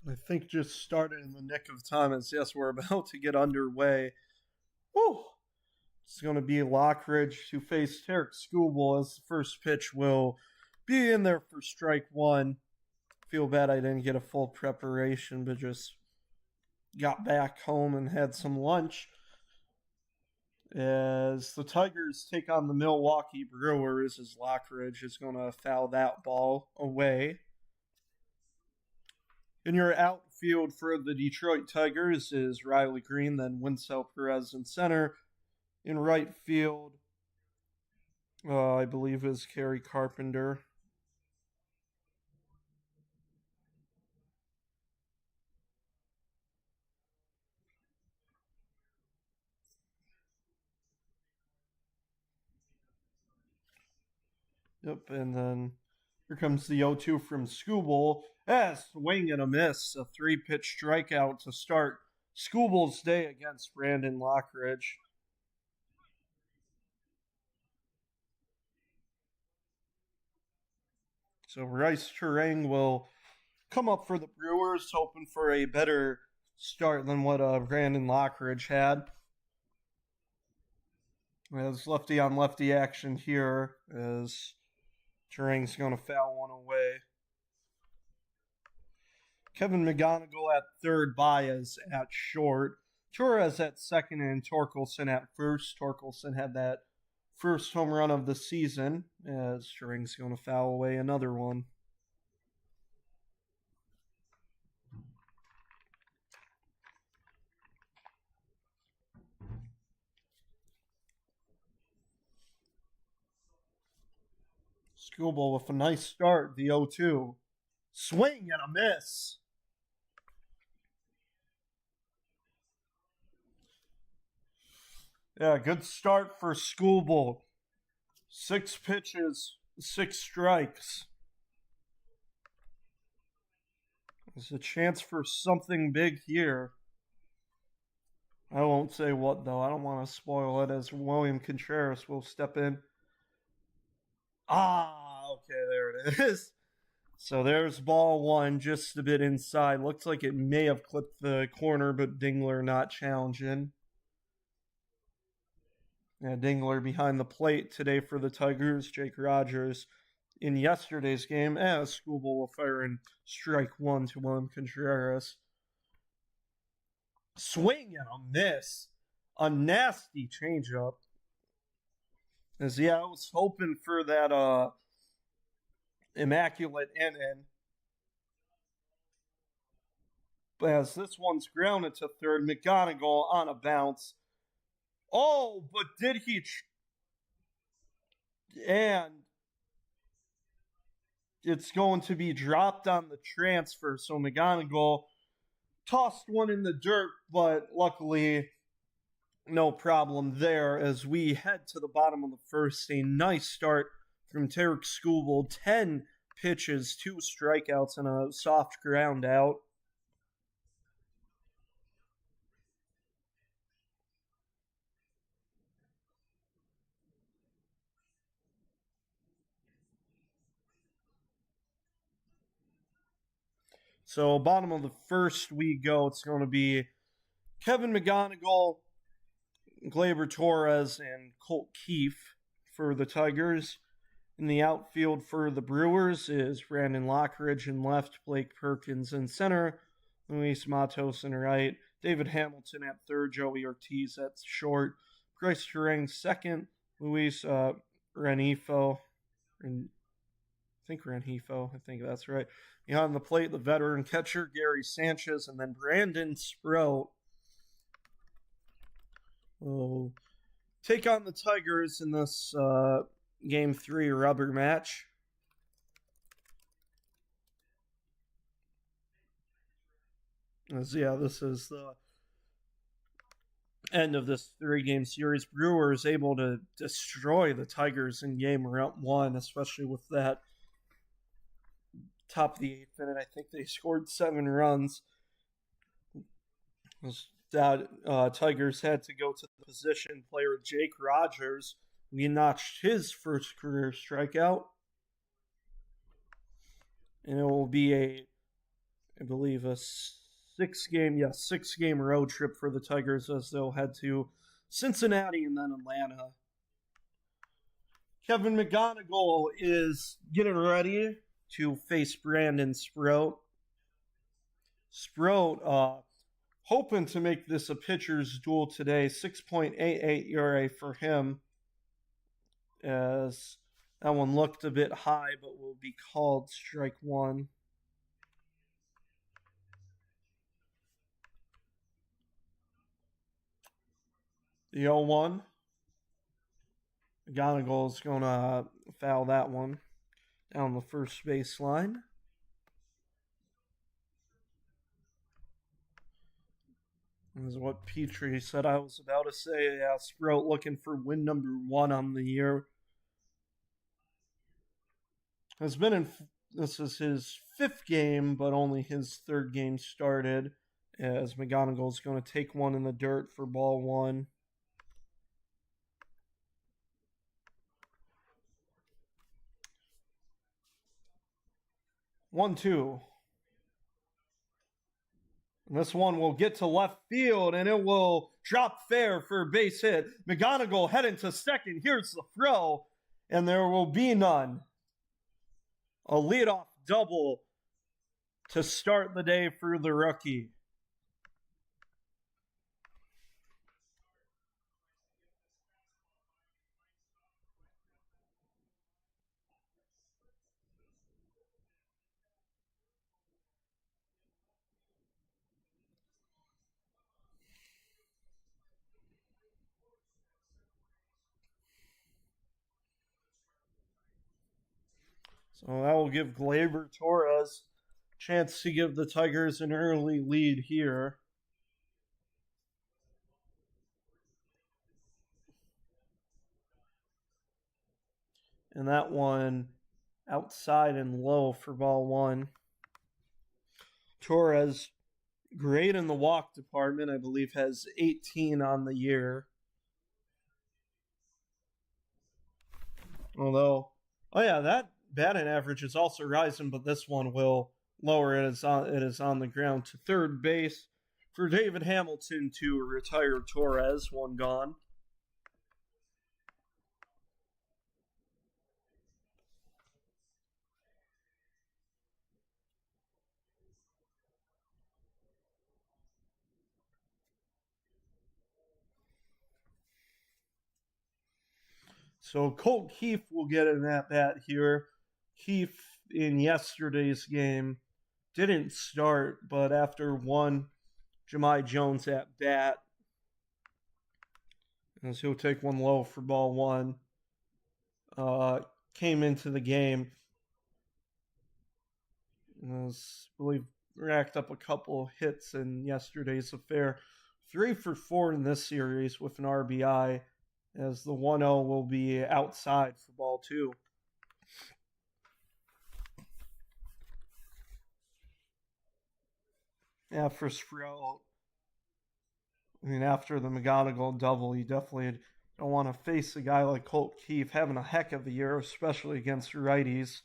I think just started in the nick of time as yes, we're about to get underway. Woo! It's going to be Lockridge to face Tarek Skubal as the first pitch will be in there for strike one. Feel bad I didn't get a full preparation, but just got back home and had some lunch. As the Tigers take on the Milwaukee Brewers, as Lockridge is going to foul that ball away. In your outfield for the Detroit Tigers is Riley Green, then Winsell Perez in center. In right field, I believe is Kerry Carpenter. Yep, and then here comes the 0-2 from Skubal. Swing and a miss. A 3-pitch strikeout to start Skubal's day against Brandon Lockridge. So Rice Turang will come up for the Brewers, hoping for a better start than what Brandon Lockridge had. There's lefty on lefty action here as Turang's going to foul one away. Kevin McGonigal at third, Baez at short. Torres at second and Torkelson at first. Torkelson had that first home run of the season as Turang's going to foul away another one. Skubal with a nice start, the 0-2. Swing and a miss. Yeah, good start for Skubal. 6 pitches, 6 strikes. There's a chance for something big here. I won't say what, though. I don't want to spoil it as William Contreras will step in. Okay, there it is. So there's ball one, just a bit inside. Looks like it may have clipped the corner, but Dingler not challenging. Yeah, Dingler behind the plate today for the Tigers. Jake Rogers in yesterday's game as Skubal will fire in strike one to William Contreras. Swing and a miss. A nasty changeup. As I was hoping for that immaculate inning. But as this one's grounded to third, McGonigal on a bounce. Oh, but did he? And it's going to be dropped on the transfer. So McGonigal tossed one in the dirt, but luckily no problem there as we head to the bottom of the first. A nice start from Tarek Skubal. 10 pitches, 2 strikeouts, and a soft ground out. So bottom of the first we go. It's going to be Kevin McGonigal, Gleyber Torres, and Colt Keefe for the Tigers. In the outfield for the Brewers is Brandon Lockridge in left, Blake Perkins in center, Luis Matos in right, David Hamilton at third, Joey Ortiz at short, Bryce Turang second, Luis Rengifo, I think that's right. Behind the plate, the veteran catcher, Gary Sanchez, and then Brandon Sprout will take on the Tigers in this Game 3 rubber match. This is the end of this 3-game series. Brewers able to destroy the Tigers in game 1, especially with that top of the 8th inning. I think they scored 7 runs. Tigers had to go to the position player Jake Rogers. He notched his first career strikeout. And it will be I believe, a six-game road trip for the Tigers as they'll head to Cincinnati and then Atlanta. Kevin McGonigal is getting ready to face Brandon Sproat. Sproat hoping to make this a pitcher's duel today. 6.88 ERA for him, as that one looked a bit high, but will be called strike one. The 0-1. McGonigal is going to foul that one down the first baseline. This is what Petrie said I was about to say. Yeah, Sprout looking for win number 1 on the year. This is his 5th game, but only his 3rd game started, as McGonigal is going to take one in the dirt for ball 1. 1-2. And this one will get to left field, and it will drop fair for a base hit. McGonigal heading to second. Here's the throw, and there will be none. A leadoff double to start the day for the rookie. So that will give Gleyber Torres a chance to give the Tigers an early lead here. And that one outside and low for ball 1. Torres, great in the walk department, I believe has 18 on the year. Although, that batting average is also rising, but this one will lower it. It is on the ground to third base for David Hamilton to retire Torres. One gone. So Colt Keefe will get an at-bat here. Keefe in yesterday's game didn't start, but after one Jahmai Jones at bat, as he'll take one low for ball 1, came into the game. I believe racked up a couple hits in yesterday's affair. 3 for 4 in this series with an RBI, as the 1-0 will be outside for ball 2. Yeah, for Sprout, after the McGonigal double, you definitely don't want to face a guy like Colt Keefe having a heck of a year, especially against righties.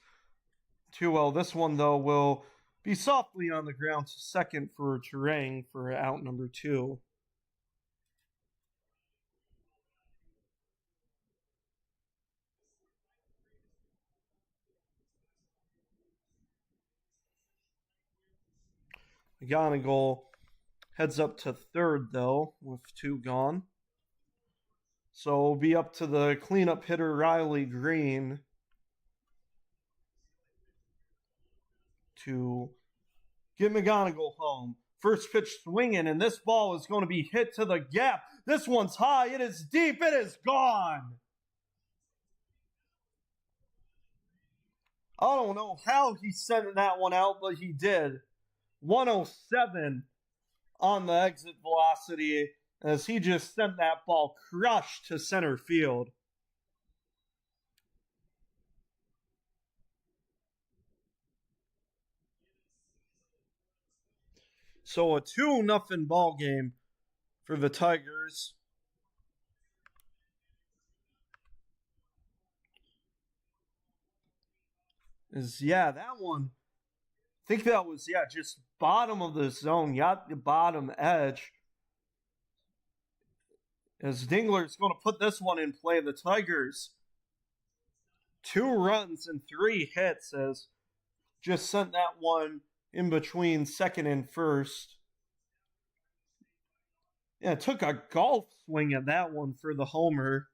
2-0. This one, though, will be softly on the ground to second for Terang for out number 2. McGonigal heads up to third, though, with 2 gone. So it'll be up to the cleanup hitter, Riley Green, to get McGonigal home. First pitch swinging, and this ball is going to be hit to the gap. This one's high. It is deep. It is gone. I don't know how he sent that one out, but he did. 107 on the exit velocity, as he just sent that ball crushed to center field. So a 2-0 ball game for the Tigers. That one think that was, yeah, just bottom of the zone, got the bottom edge. As Dingler's going to put this one in play, the Tigers, 2 runs and 3 hits, as just sent that one in between second and first. Yeah, took a golf swing at that one for the homer.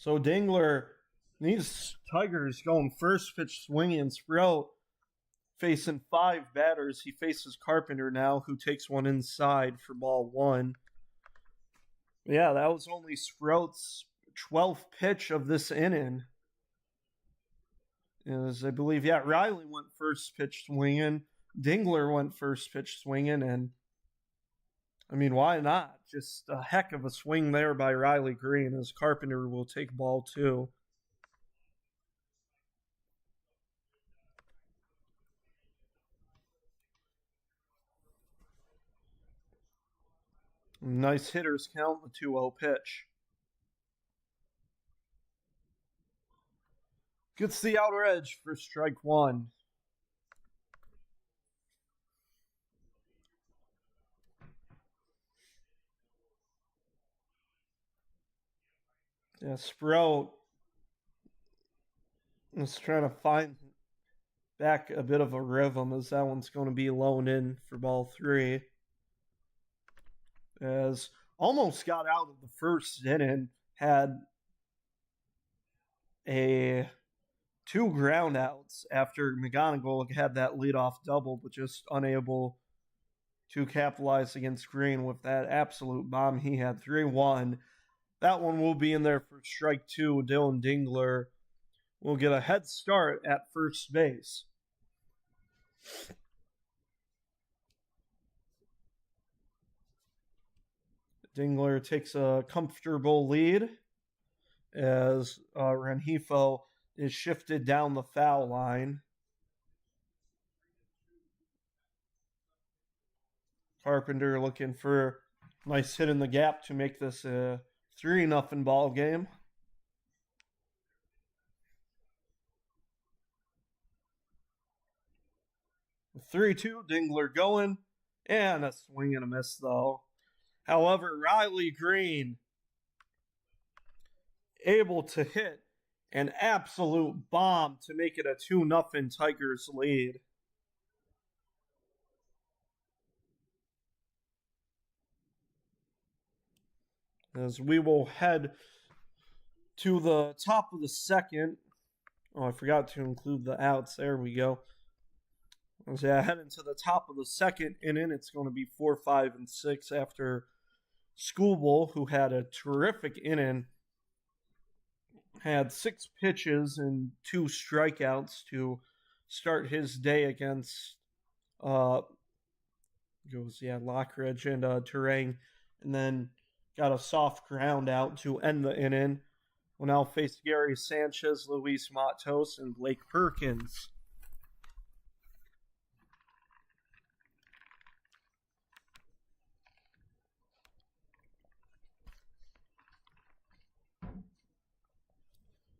So Dingler, these Tigers going first pitch swinging. Sprout facing 5 batters. He faces Carpenter now, who takes one inside for ball 1. Yeah, that was only Sprout's 12th pitch of this inning. As I believe, yeah, Riley went first pitch swinging. Dingler went first pitch swinging, and I mean, why not? Just a heck of a swing there by Riley Green, as Carpenter will take ball 2. Nice hitters count, the 2-0 pitch. Gets the outer edge for strike 1. Yeah, Sprout is trying to find back a bit of a rhythm, as that one's going to be loaned in for ball 3. As almost got out of the first inning, had a 2 ground outs after McGonigal had that leadoff double, but just unable to capitalize against Green with that absolute bomb he had. 3-1. That one will be in there for strike 2. Dylan Dingler will get a head start at first base. Dingler takes a comfortable lead as Rengifo is shifted down the foul line. Carpenter looking for a nice hit in the gap to make this a 3-0 ball game. The 3-2, Dingler going, and a swing and a miss though. However, Riley Green able to hit an absolute bomb to make it a 2-0 Tigers lead. As we will head to the top of the second. Oh, I forgot to include the outs. There we go. As I head into the top of the second inning, it's going to be 4, 5, and 6 after Skubal, who had a terrific inning, had 6 pitches and 2 strikeouts to start his day against Lockridge and Terang, and then got a soft ground out to end the inning. Will now face Gary Sanchez, Luis Matos, and Blake Perkins.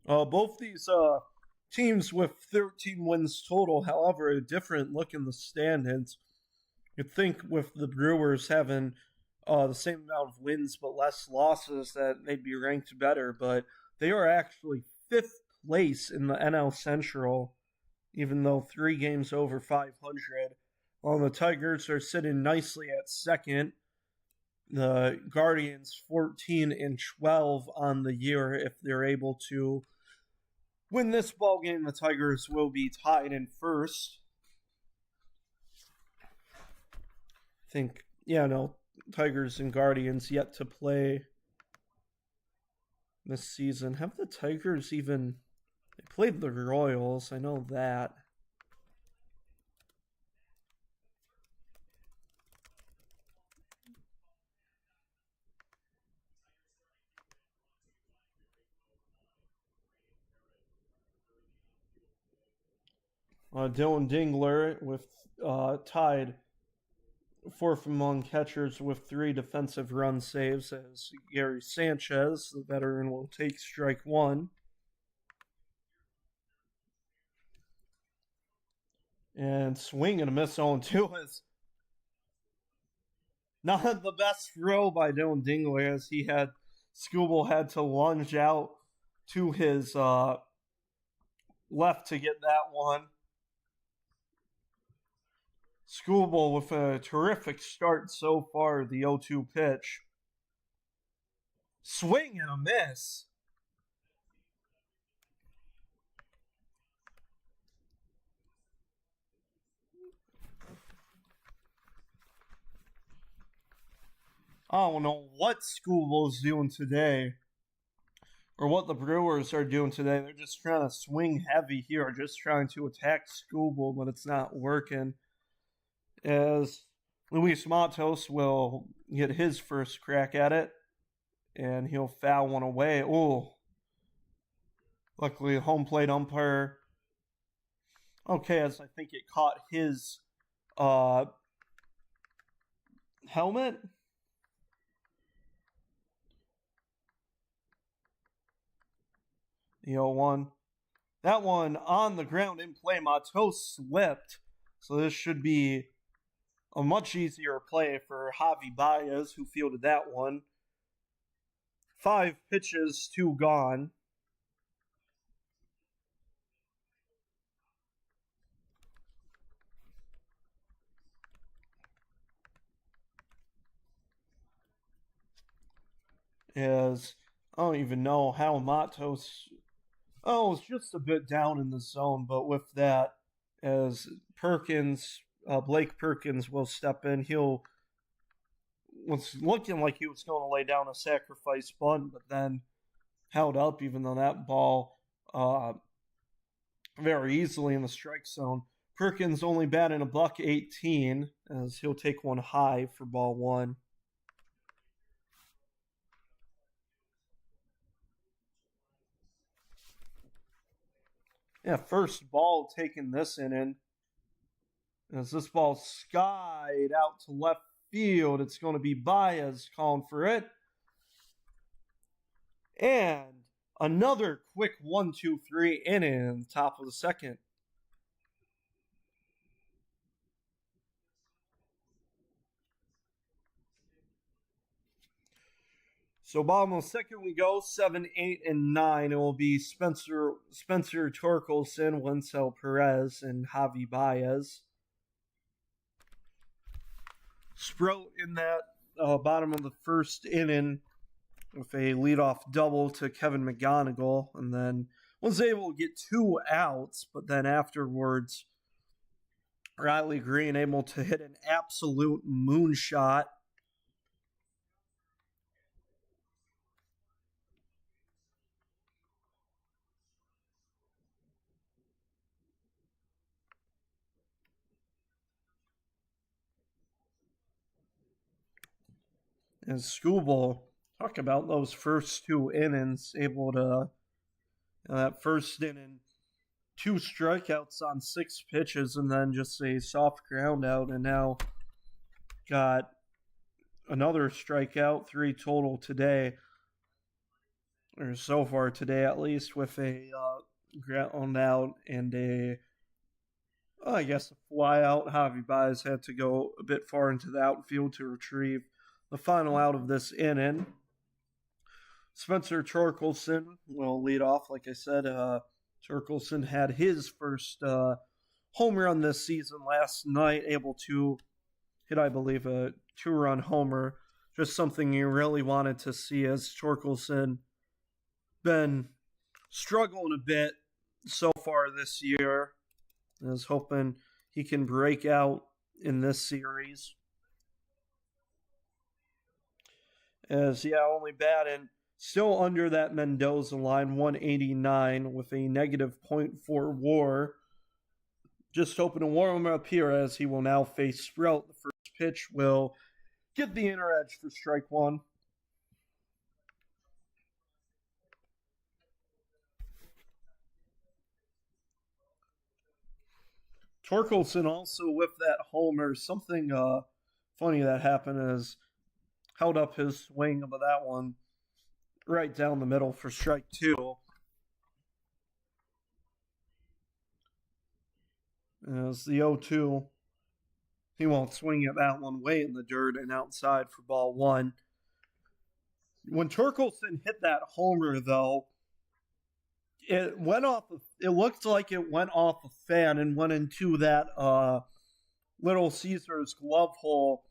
Both these teams with 13 wins total, however, a different look in the standings. You'd think with the Brewers having the same amount of wins but less losses that they'd be ranked better, but they are actually 5th place in the NL Central, even though 3 games over 500. While the Tigers are sitting nicely at 2nd. The Guardians 14 and 12 on the year. If they're able to win this ball game, the Tigers will be tied in 1st. I think, Tigers and Guardians yet to play this season. Have the Tigers even... They played the Royals, I know that. Dylan Dingler with tied fourth among catchers with 3 defensive run saves as Gary Sanchez, the veteran, will take strike one. And swing and a miss 0-2 is not the best throw by Dylan Dingler, as Skubal had to lunge out to his left to get that one. Skubal with a terrific start so far, the 0-2 pitch. Swing and a miss. I don't know what Skubal's doing today, or what the Brewers are doing today. They're just trying to swing heavy here, just trying to attack Skubal, but it's not working. As Luis Matos will get his first crack at it, and he'll foul one away. Oh, luckily the home plate umpire. Okay, as I think it caught his helmet. The 0-1. That one on the ground in play. Matos slipped. So this should be a much easier play for Javi Baez, who fielded that one. 5 pitches, 2 gone. As I don't even know how Matos. Oh, it's just a bit down in the zone, but with that, as Blake Perkins will step in. Was looking like he was going to lay down a sacrifice bunt, but then held up, even though that ball very easily in the strike zone. Perkins only batting $118, as he'll take one high for ball 1. Yeah, first ball taken this inning. As this ball skied out to left field, it's going to be Baez calling for it. And another quick 1-2-3 inning, top of the second. So bottom of the second we go, 7, 8, and 9. It will be Spencer Torkelson, Wencel Perez, and Javi Baez. Sprout in that bottom of the first inning with a leadoff double to Kevin McGonigal, and then was able to get 2 outs, but then afterwards, Riley Green able to hit an absolute moonshot. And Skubal, talk about those first 2 innings, able to, that first inning, 2 strikeouts on 6 pitches, and then just a soft ground out, and now got another strikeout, 3 total today, or so far today at least, with a ground out and I guess a fly out. Javi Baez had to go a bit far into the outfield to retrieve the final out of this inning. Spencer Torkelson will lead off. Like I said, Torkelson had his first home run this season last night, able to hit, I believe, a 2-run homer. Just something you really wanted to see, as Torkelson been struggling a bit so far this year. I was hoping he can break out in this series. As, only batting still under that Mendoza line, 189 with a negative .4 WAR. Just hoping to warm him up here, as he will now face Sprout. The first pitch will get the inner edge for strike 1. Torkelson also with that homer. Something funny that happened is held up his swing of that one right down the middle for strike two. As the 0-2, he won't swing at that one way in the dirt and outside for ball one. When Torkelson hit that homer, though, it went off. It looked like it went off a fan and went into that Little Caesars glove hole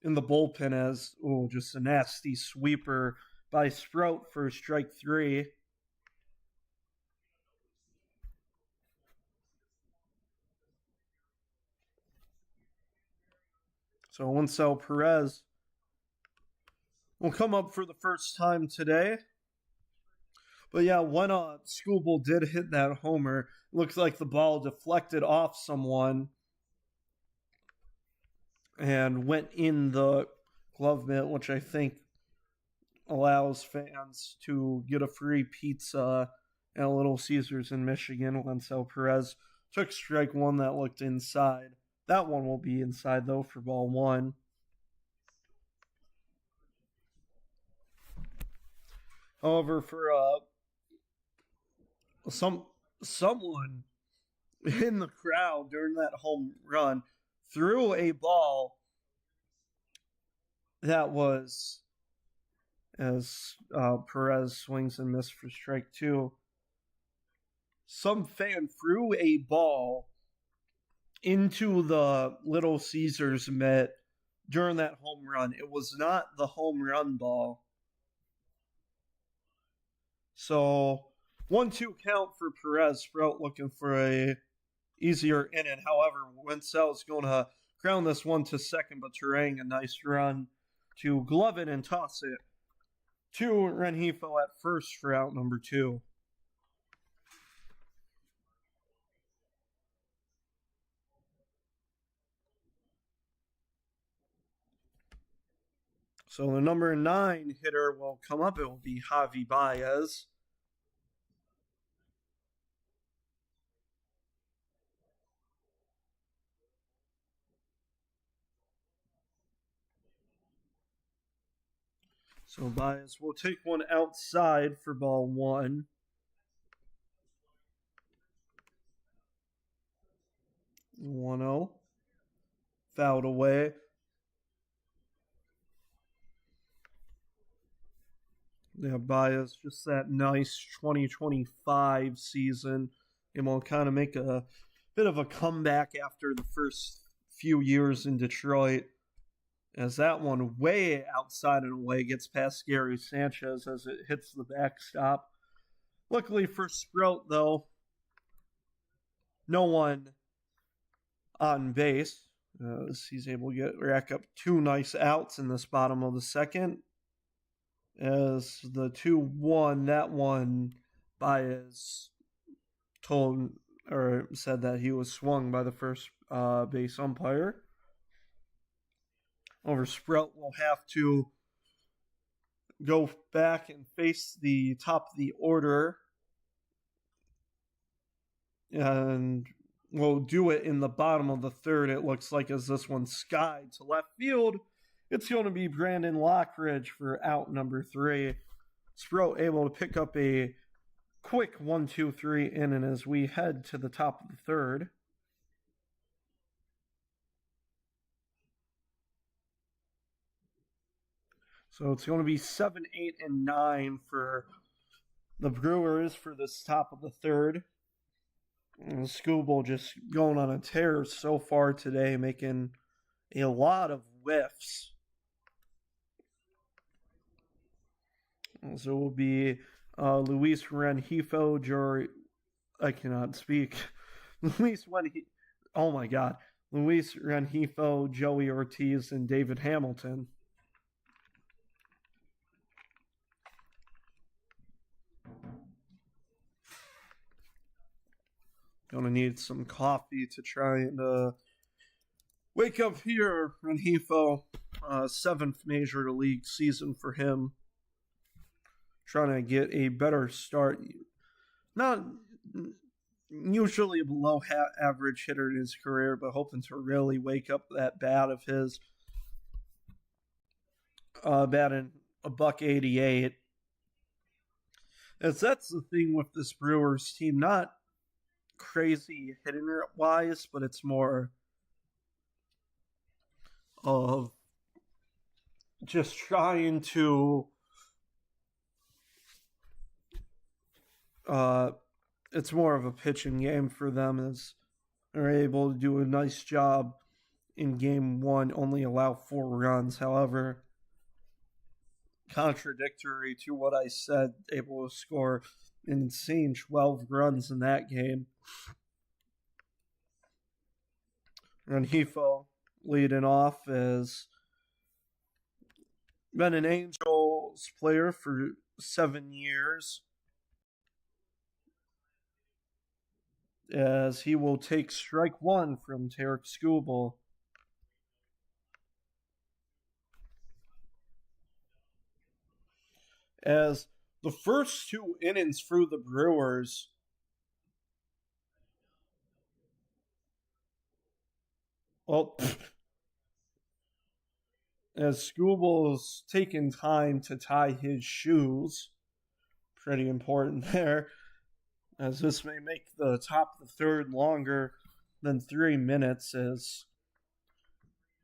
in the bullpen as just a nasty sweeper by Sprout for strike three. So Winsell Perez will come up for the first time today. But yeah, when Skubal did hit that homer, it looks like the ball deflected off someone and went in the glove mitt, which I think allows fans to get a free pizza at Little Caesars in Michigan. Winsell Perez took strike one that looked inside. That one will be inside, though, for ball one. However, for someone in the crowd during that home run threw a ball that was, as Perez swings and misses for strike two, some fan threw a ball into the Little Caesars mitt during that home run. It was not the home run ball. So 1-2 count for Perez. Sprout looking for a easier inning. However, Winsell's going to ground this one to second, but Turang a nice run to glove it and toss it to Rengifo at first for out number two. So the number 9 hitter will come up. It will be Javi Baez. So Baez will take one outside for ball one. 1-0. Fouled away. Yeah, Baez, just that nice 2025 season. And will kind of make a bit of a comeback after the first few years in Detroit. As that one way outside and away gets past Gary Sanchez as it hits the backstop. Luckily for Sprout, though, no one on base. He's able to rack up two nice outs in this bottom of the second. As the 2-1, that one Baez told or said that he was swung by the first base umpire. Over Sprout will have to go back and face the top of the order. And we'll do it in the bottom of the third, it looks like, as this one skied to left field. It's going to be Brandon Lockridge for out number 3. Sprout able to pick up a quick 1-2-3 inning as we head to the top of the third. So it's going to be 7, 8, and 9 for the Brewers for this top of the third. And Skubal just going on a tear so far today, making a lot of whiffs. So it will be Luis Rengifo, I cannot speak. Luis Rengifo, Joey Ortiz, and David Hamilton. Gonna need some coffee to try and wake up here. Rengifo, 7th major league season for him. Trying to get a better start. usually a below average hitter in his career, but hoping to really wake up that bat of his. Batting a $188. As that's the thing with this Brewers team, not crazy hitting wise, but it's more of just trying to it's more of a pitching game for them, as they're able to do a nice job in game one, only allow 4 runs. However, contradictory to what I said, able to score an insane 12 runs in that game. Rengifo leading off has been an Angels player for 7 years, as he will take strike one from Tarek Skubal. As the first 2 innings for the Brewers, as Skubal's taking time to tie his shoes, pretty important there, as this may make the top of the third longer than 3 minutes, as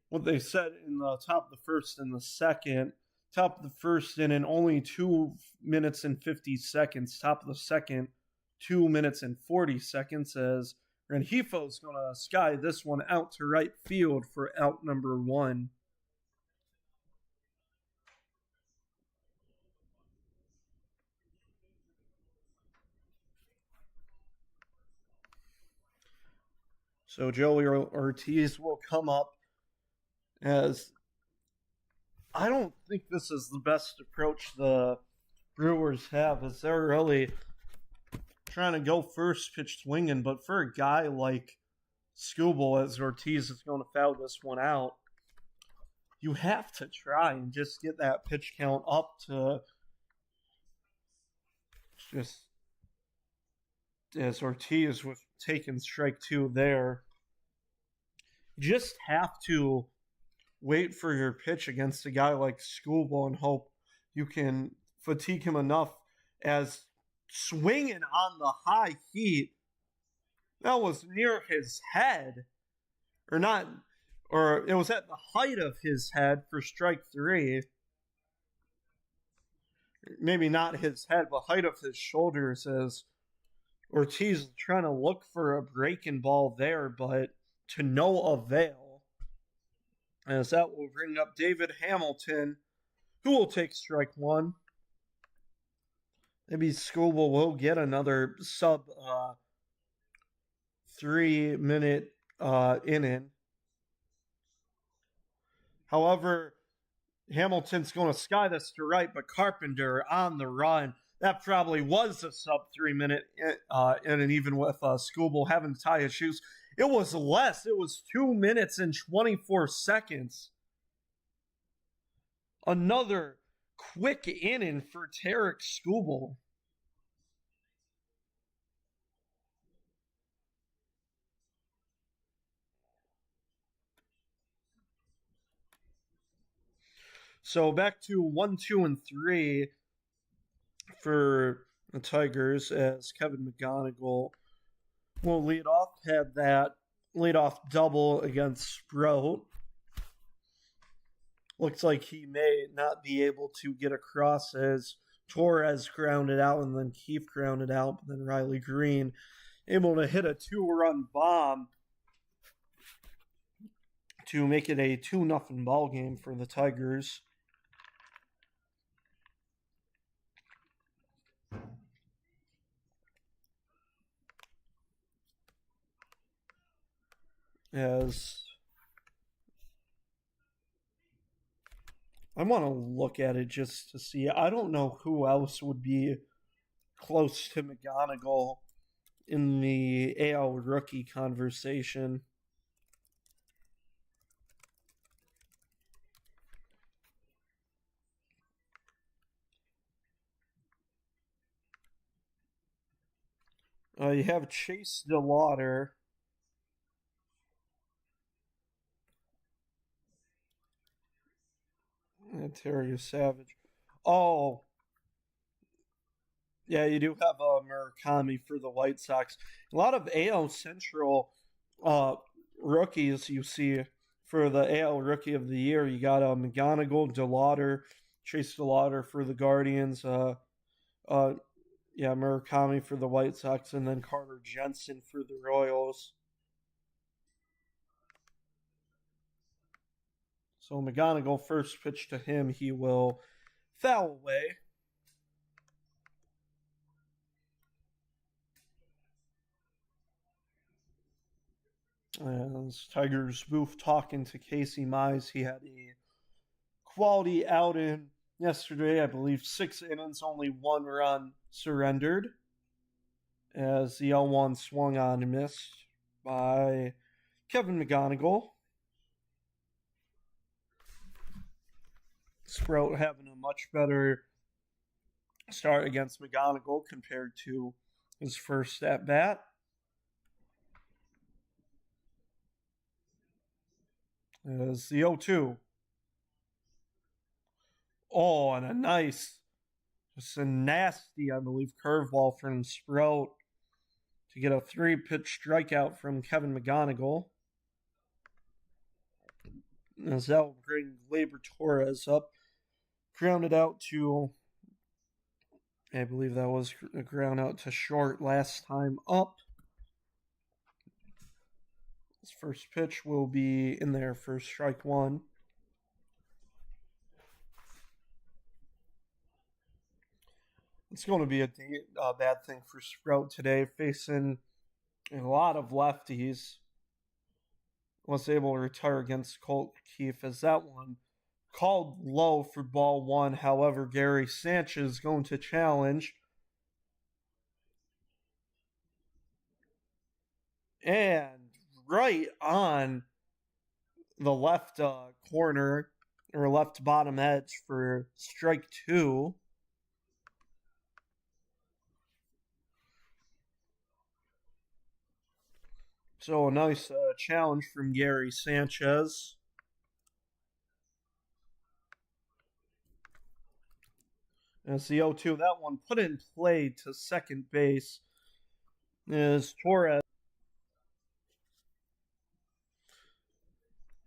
what they said in the top of the first and the second. Top of the first inning, only 2 minutes and 50 seconds. Top of the second, 2 minutes and 40 seconds, as Rengifo's going to sky this one out to right field for out number 1. So Joey Ortiz will come up, as I don't think this is the best approach the Brewers have, as they're really trying to go first pitch swinging. But for a guy like Skubal, as Ortiz is going to foul this one out, you have to try and just get that pitch count up to just as Ortiz was taking strike 2 there. You just have to wait for your pitch against a guy like Skubal and hope you can fatigue him enough, as swinging on the high heat, that was near his head, or not, or it was at the height of his head for strike 3. Maybe not his head, but height of his shoulders, as Ortiz is trying to look for a breaking ball there, but to no avail. As that will bring up David Hamilton, who will take strike 1. Maybe Skubal will get another sub 3-minute inning. However, Hamilton's going to sky this to right, but Carpenter on the run. That probably was a sub 3-minute inning, even with Skubal having to tie his shoes. It was less. It was 2 minutes and 24 seconds. Another quick inning for Tarek Skubal. So back to 1, 2, and 3 for the Tigers, as Kevin McGonigal will lead off. Had that leadoff double against Sprout. Looks like he may not be able to get across, as Torres grounded out and then Keefe grounded out, but then Riley Green able to hit a 2-run bomb to make it a 2-0 ball game for the Tigers. As I want to look at it just to see. I don't know who else would be close to McGonigal in the AL rookie conversation. You have Chase DeLauder. And Terry Savage. Oh, yeah, you do have Murakami for the White Sox. A lot of AL Central uh, rookies you see for the AL Rookie of the Year. You got McGonigal, DeLauder, Chase DeLauder for the Guardians. Uh, yeah, Murakami for the White Sox, and then Carter Jensen for the Royals. So McGonigal, first pitch to him, he will foul away. As Tigers Booth talking to Casey Mize, he had a quality outing yesterday. I believe 6 innings, only 1 run surrendered. As the L1 swung on and missed by Kevin McGonigal. Sprout having a much better start against McGonigal compared to his first at bat. As the 0-2. Oh, and a nice, just a nasty, I believe, curveball from Sprout to get a 3-pitch strikeout from Kevin McGonigal. As that will bring Gleyber Torres up. Grounded out to, I believe that was a ground out to short last time up. His first pitch will be in there for strike 1. It's going to be a bad thing for Sprout today, facing a lot of lefties. Was able to retire against Colt Keefe as that one called low for ball 1. However, Gary Sanchez is going to challenge. And right on the left corner or left bottom edge for strike 2. So a nice challenge from Gary Sanchez. As the 0-2, that one put in play to second base is Torres.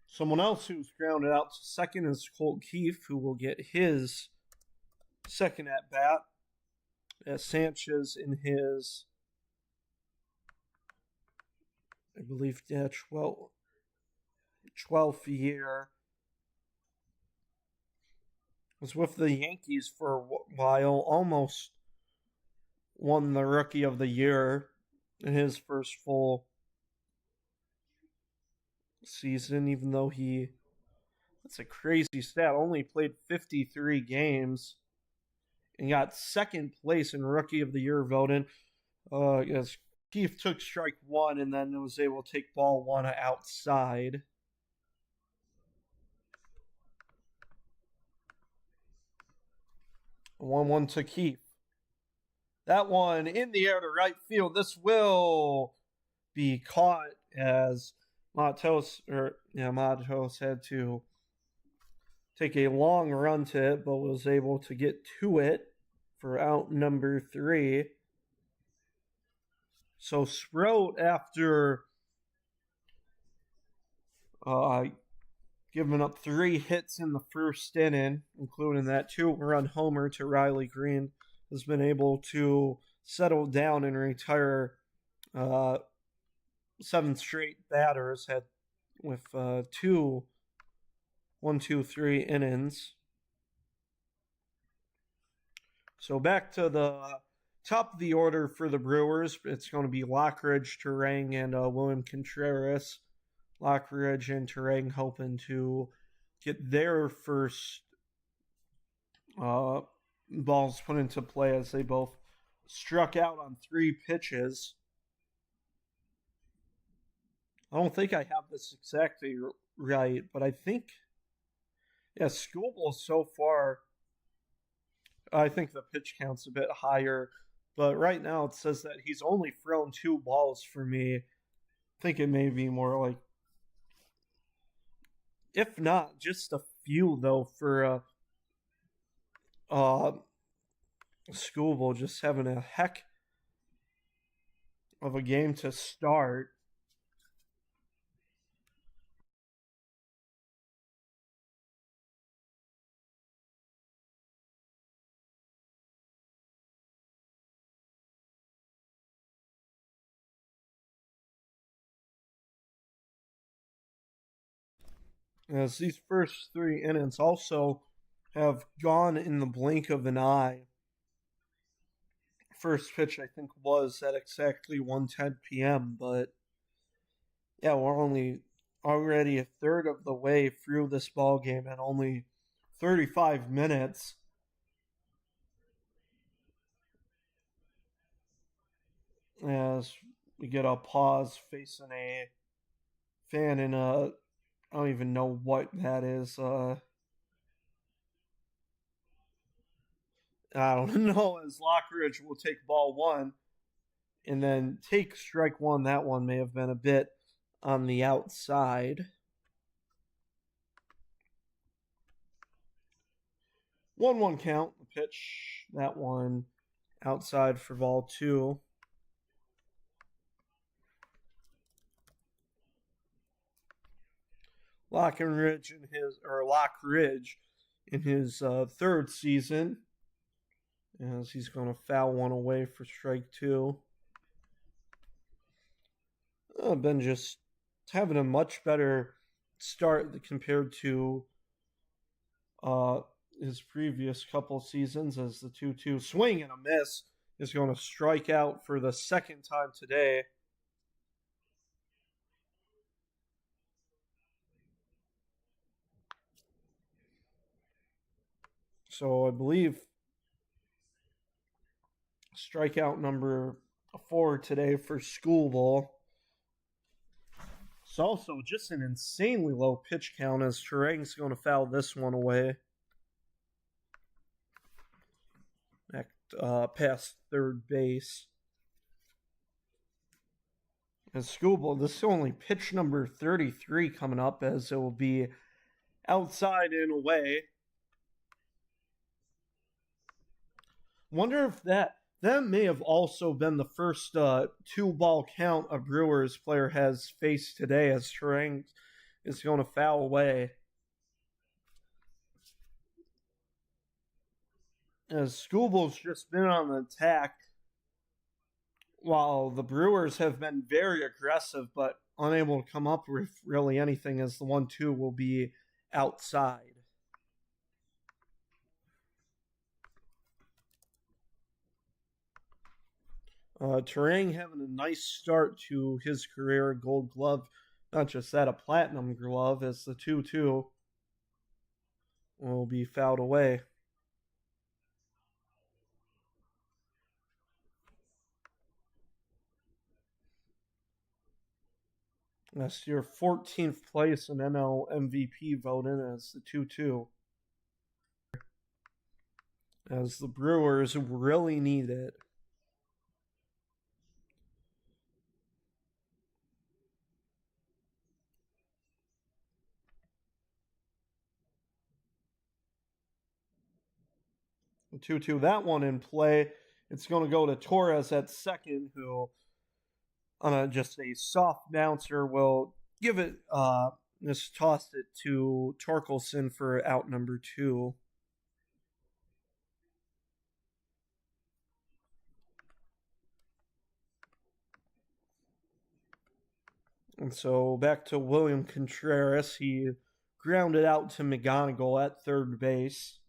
Someone else who's grounded out to second is Colt Keefe, who will get his second at bat. As Sanchez in his, I believe, 12th year, was with the Yankees for a while, almost won the Rookie of the Year in his first full season, even though that's a crazy stat, only played 53 games and got second place in Rookie of the Year voting. As Keefe took strike 1 and then was able to take ball 1 outside. A 1-1 to Keefe. That one in the air to right field. This will be caught as Matos had to take a long run to it, but was able to get to it for out number 3. So Sprout, after giving up 3 hits in the first inning, including that 2-run homer to Riley Green, has been able to settle down and retire 7 straight batters had with 2 1-2-3 innings. So back to the top of the order for the Brewers. It's going to be Lockridge, Turang, and William Contreras. Lockridge and Turang hoping to get their first balls put into play as they both struck out on 3 pitches. I don't think I have this exactly right, but I think, yeah, Skubal so far, I think the pitch count's a bit higher But right now it says that he's only thrown 2 balls for me. I think it may be more like, if not, just a few though for Skubal just having a heck of a game to start. As these first 3 innings also have gone in the blink of an eye. First pitch, I think, was at exactly 1:10 p.m., but yeah, we're only already a third of the way through this ball game and only 35 minutes. As we get a pause facing a fan in a, I don't even know what that is. I don't know. As Lockridge will take ball one and then take strike one. That one may have been a bit on the outside. 1-1 count. The pitch. That one outside for ball two. Lockridge in his third season, as he's going to foul one away for strike two. Been just having a much better start compared to his previous couple seasons, as the 2-2 swing and a miss is going to strike out for the second time today. So I believe strikeout number 4 today for Skubal. It's also just an insanely low pitch count, as Turang's going to foul this one away. Back past third base. As Skubal, this is only pitch number 33 coming up, as it will be outside and away. Wonder if that may have also been the first 2-ball count a Brewers player has faced today, as Turang is going to foul away. As Skubal's just been on the attack, while the Brewers have been very aggressive but unable to come up with really anything, as the 1-2 will be outside. Turang having a nice start to his career, Gold Glove, not just that, a Platinum Glove, as the 2-2 will be fouled away. That's your 14th place in NL MVP voting, as the 2-2. As the Brewers really need it. The 2-2, that one in play. It's going to go to Torres at second, who, on just a soft bouncer, will give it, just tossed it to Torkelson for out number 2. And so back to William Contreras. He grounded out to McGonigal at third base.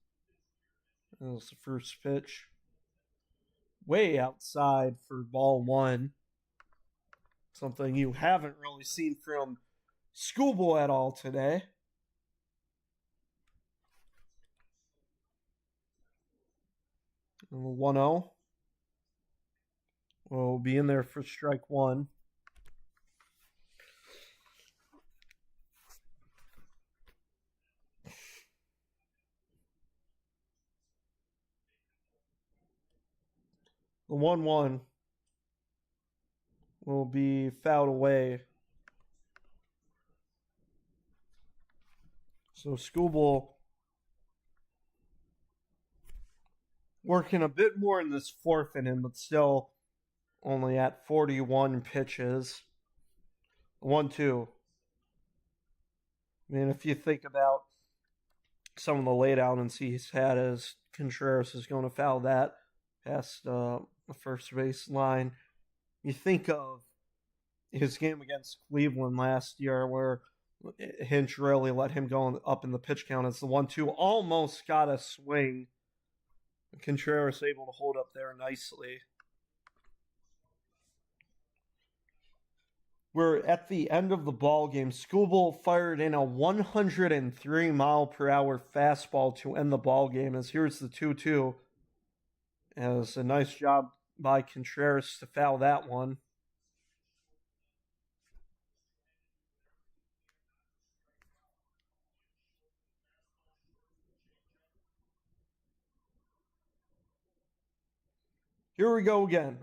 That was the first pitch. Way outside for ball one. Something you haven't really seen from Skubal at all today. 1-0. Will be in there for strike one. The 1-1 will be fouled away. So Skubal working a bit more in this fourth inning, but still only at 41 pitches. 1-2. I mean, if you think about some of the laydown he's had, as Contreras is going to foul that past the first base line. You think of his game against Cleveland last year, where Hinch really let him go up in the pitch count. It's the 1-2, almost got a swing. Contreras able to hold up there nicely. We're at the end of the ball game. Skubal fired in a 103 mile per hour fastball to end the ball game. As here's the 2-2. As a nice job by Contreras to foul that one. Here we go again.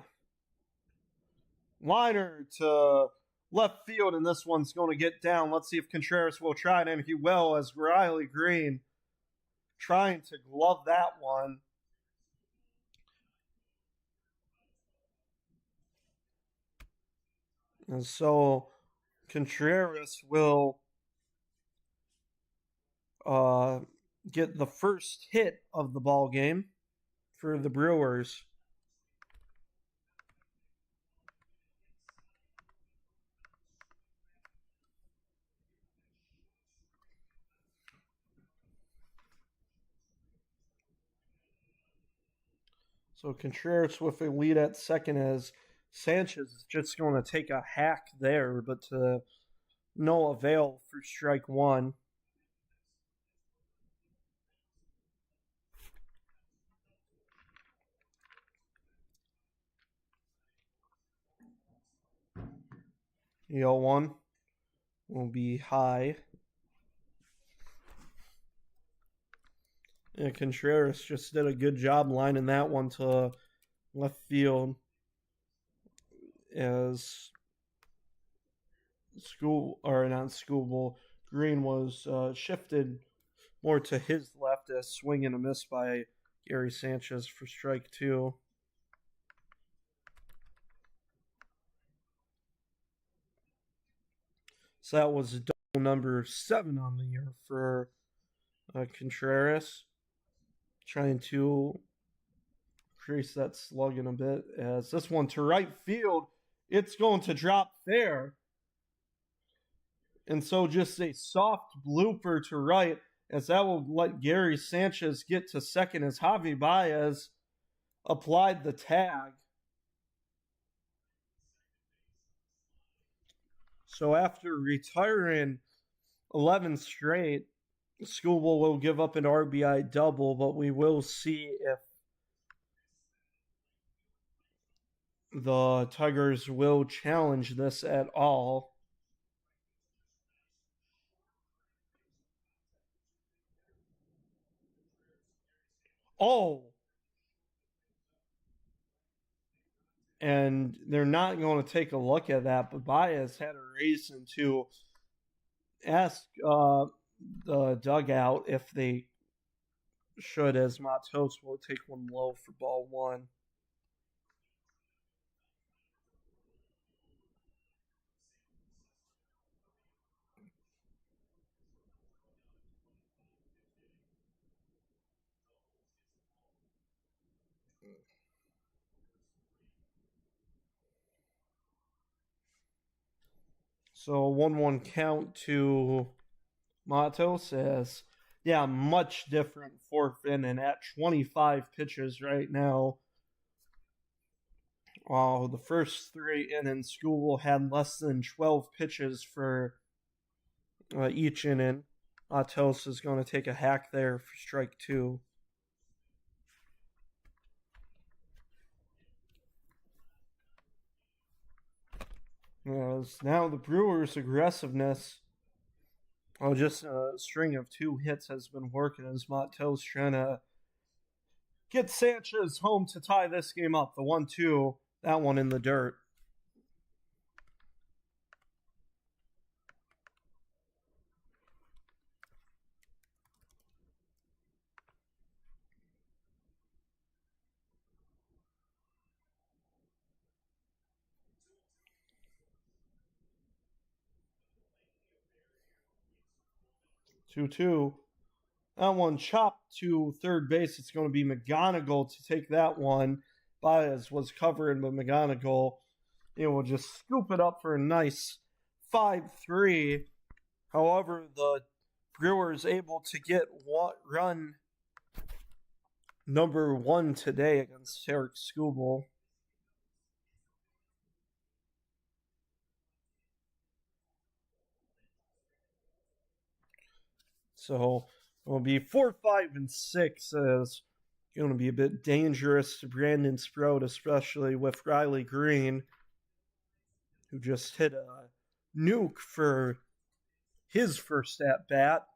Liner to left field, and this one's going to get down. Let's see if Contreras will try it, and he will, as Riley Green trying to glove that one. And so Contreras will get the first hit of the ball game for the Brewers. So Contreras with a lead at second, as Sanchez is just going to take a hack there, but to no avail for strike one. The 0-1 will be high. And Contreras just did a good job lining that one to left field, as Skubal Green was shifted more to his left, as swing and a miss by Gary Sanchez for strike two. So that was double number 7 on the year for Contreras, trying to increase that slug in a bit, as this one to right field, it's going to drop there. And so just a soft blooper to right, as that will let Gary Sanchez get to second, as Javi Baez applied the tag. So after retiring 11 straight, Skubal will give up an RBI double, but we will see if the Tigers will challenge this at all. Oh! And they're not going to take a look at that, but Baez had a reason to ask the dugout if they should, as Matos will take one low for ball one. So 1-1 count to Matos says, yeah, much different fourth inning at 25 pitches right now. While the first 3 innings, Skubal had less than 12 pitches for each inning. Matos is going to take a hack there for strike 2. As now the Brewers' aggressiveness, just a string of 2 hits has been working, as Matos trying to get Sanchez home to tie this game up. The 1-2, that one in the dirt. Two. That one chopped to third base. It's going to be McGonigal to take that one. Baez was covering, but McGonigal, will just scoop it up for a nice 5-3. However, the Brewers able to get run number 1 today against Eric Skubal. So it will be 4, 5, and 6 as going to be a bit dangerous to Brandon Sprout, especially with Riley Green, who just hit a nuke for his first at bat.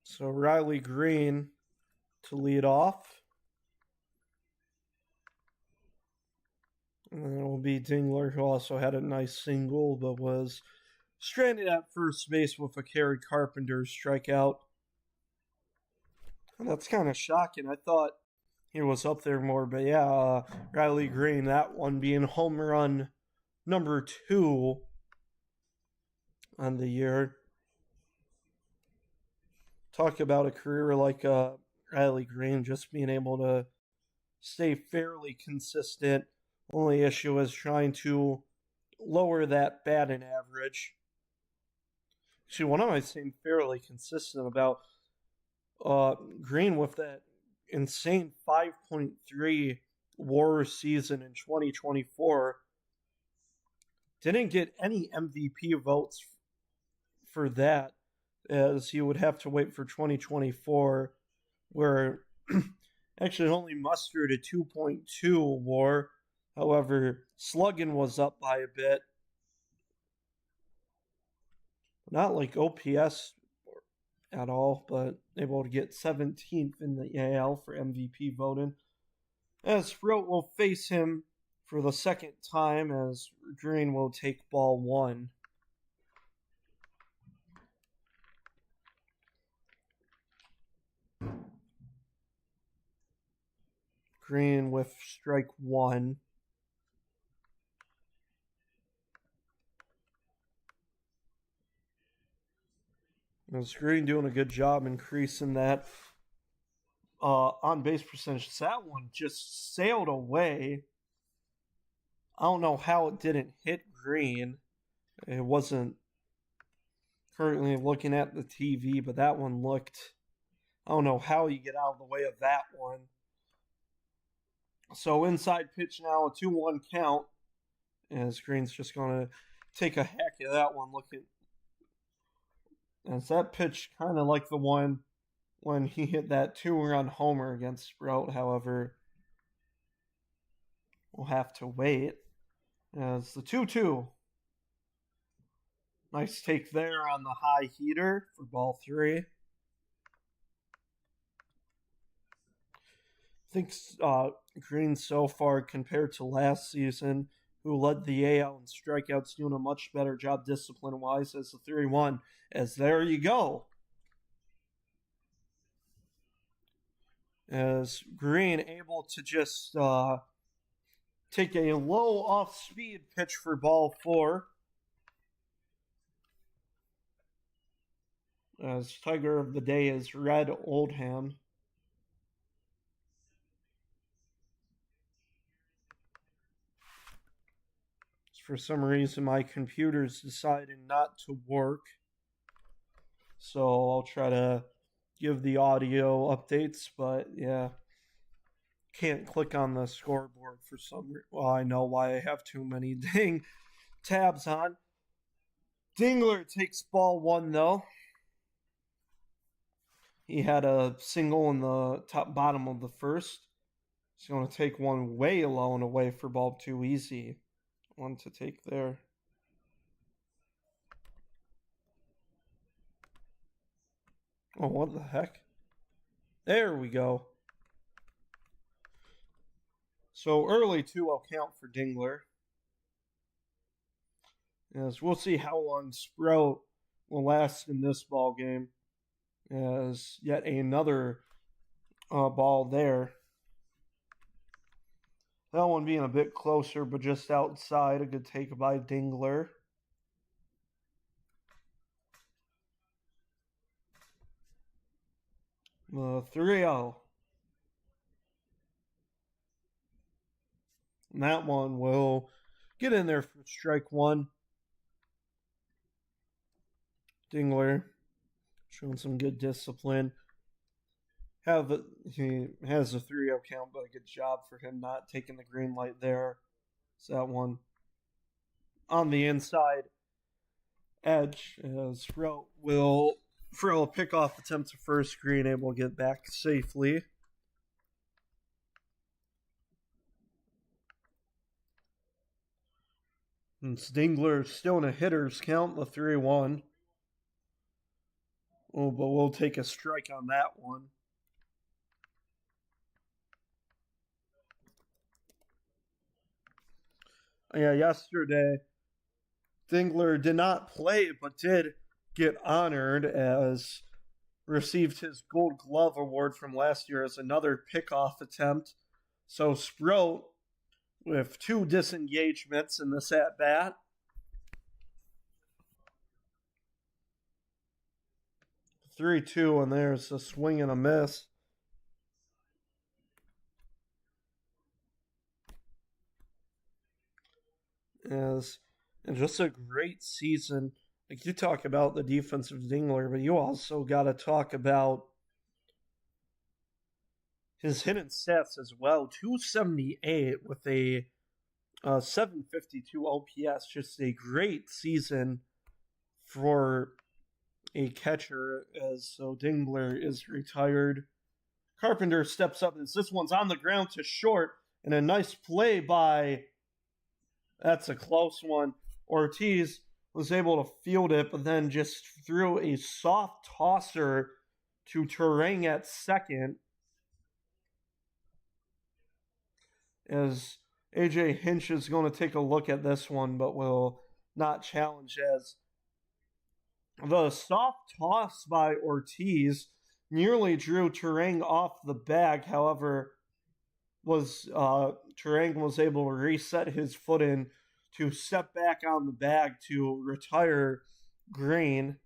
So Riley Green to lead off. And then it will be Dingler, who also had a nice single, but was stranded at first base with a Kerry Carpenter strikeout. And that's kind of shocking. I thought he was up there more, but yeah, Riley Green, that one being home run number 2 on the year. Talk about a career like Riley Green, just being able to stay fairly consistent. Only issue is trying to lower that batting average. Actually, what am I saying fairly consistent about? Green with that insane 5.3 WAR season in 2024 didn't get any MVP votes for that, as you would have to wait for 2024, where actually only mustered a 2.2 WAR. However, slugging was up by a bit. Not like OPS at all, but able to get 17th in the AL for MVP voting. As Sprout will face him for the second time, as Green will take ball 1. Green with strike 1. As Green doing a good job increasing that on base percentage. That one just sailed away. I don't know how it didn't hit Green. It wasn't currently looking at the TV, but that one looked. I don't know how you get out of the way of that one. So inside pitch now, a 2-1 count. As Green's just going to take a hack at that one. Looking. As that pitch kind of like the one when he hit that 2-run homer against Sprout. However, we'll have to wait. As the 2-2. Nice take there on the high heater for ball 3. I think Green so far compared to last season, who led the AL in strikeouts, doing a much better job discipline-wise as the 3-1. As there you go. As Green able to just take a low off-speed pitch for ball 4. As Tiger of the Day is Red Oldham. For some reason, my computer's deciding not to work. so I'll try to give the audio updates, but yeah, can't click on the scoreboard for some reason. Well, I know why. I have too many dang tabs on. Dingler takes ball one, though. He had a single in the top bottom of the first. He's going to take one way low and away for ball two, easy. One to take there. Oh, what the heck? There we go. So early 2-0 count for Dingler. As we'll see how long Sprout will last in this ball game. As yet another ball there. That one being a bit closer, but just outside. A good take by Dingler. The 3-0. And that one will get in there for strike one. Dingler showing some good discipline. He has a 3-0 count, but a good job for him not taking the green light there. So that one on the inside edge as Sprout will throw a pickoff attempt to first green, able to get back safely. And Dingler still in a hitter's count, the 3-1. Oh, but we'll take a strike on that one. Yeah, yesterday, Dingler did not play, but did get honored as received his Gold Glove award from last year as another pickoff attempt. So Sprout with 2 disengagements in this at bat. Three, 2, and there's a swing and a miss. And just a great season. Like, you talk about the defense of Dingler, but you also got to talk about his hitting stats as well. 278 with a 752 OPS. Just a great season for a catcher. As so Dingler is retired. Carpenter steps up as this one's on the ground to short, and a nice play by. That's a close one. Ortiz was able to field it, but then just threw a soft tosser to Turang at second. As AJ Hinch is going to take a look at this one, but will not challenge, as the soft toss by Ortiz nearly drew Turang off the bag. However, Turang was able to reset his foot in to step back on the bag to retire Green.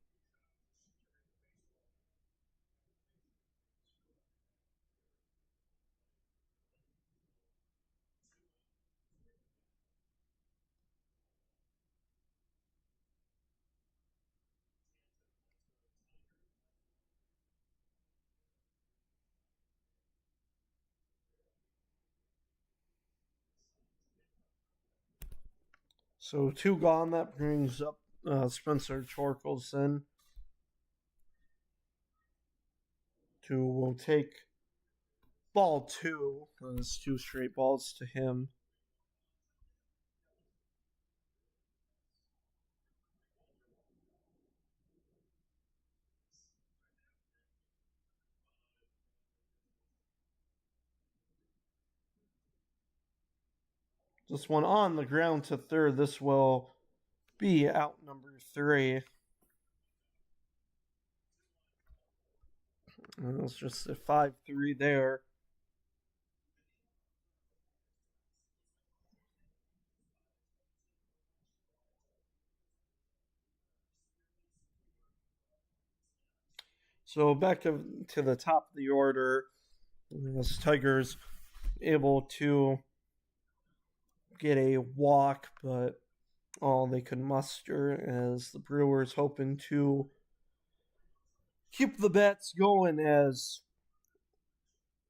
So 2 gone. That brings up Spencer Torkelson. Will take ball 2. That's 2 straight balls to him. This one on the ground to third. This will be out number 3. And it's just a 5-3 there. So back to the top of the order. This Tigers able to get a walk, but all they could muster, as the Brewers hoping to keep the bats going as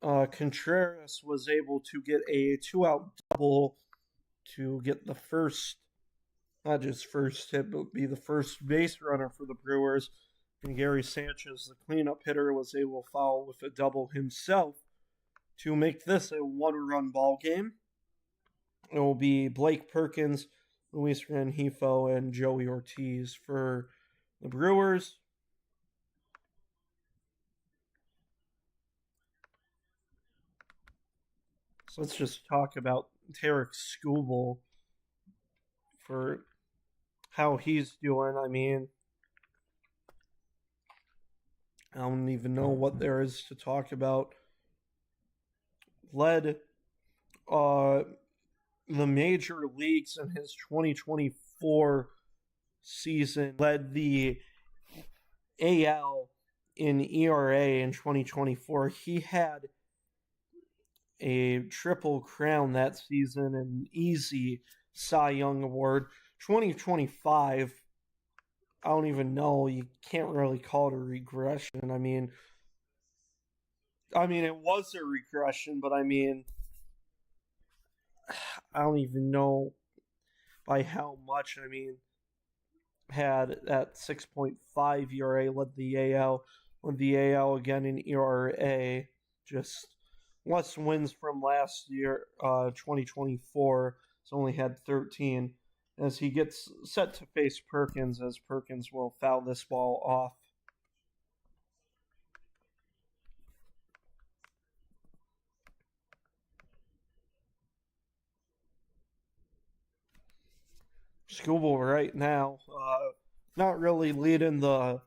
Contreras was able to get a 2-out double to get the first, not just first hit, but be the first base runner for the Brewers. And Gary Sanchez, the cleanup hitter, was able to foul with a double himself to make this a one-run ball game. It will be Blake Perkins, Luis Rengifo, and Joey Ortiz for the Brewers. So let's just talk about Tarek Skubal for how he's doing. I mean, I don't even know what there is to talk about. Led the major leagues in his 2024 season. Led the AL in ERA in 2024. He had a triple crown that season, an easy Cy Young Award. 2025, I don't even know. You can't really call it a regression. I mean, it was a regression, but I mean, I don't even know by how much. I mean, had that 6.5 ERA, led the AL again in ERA, just less wins from last year, 2024. He's only had 13 as he gets set to face Perkins, as Perkins will foul this ball off. Skubal right now, not really leading the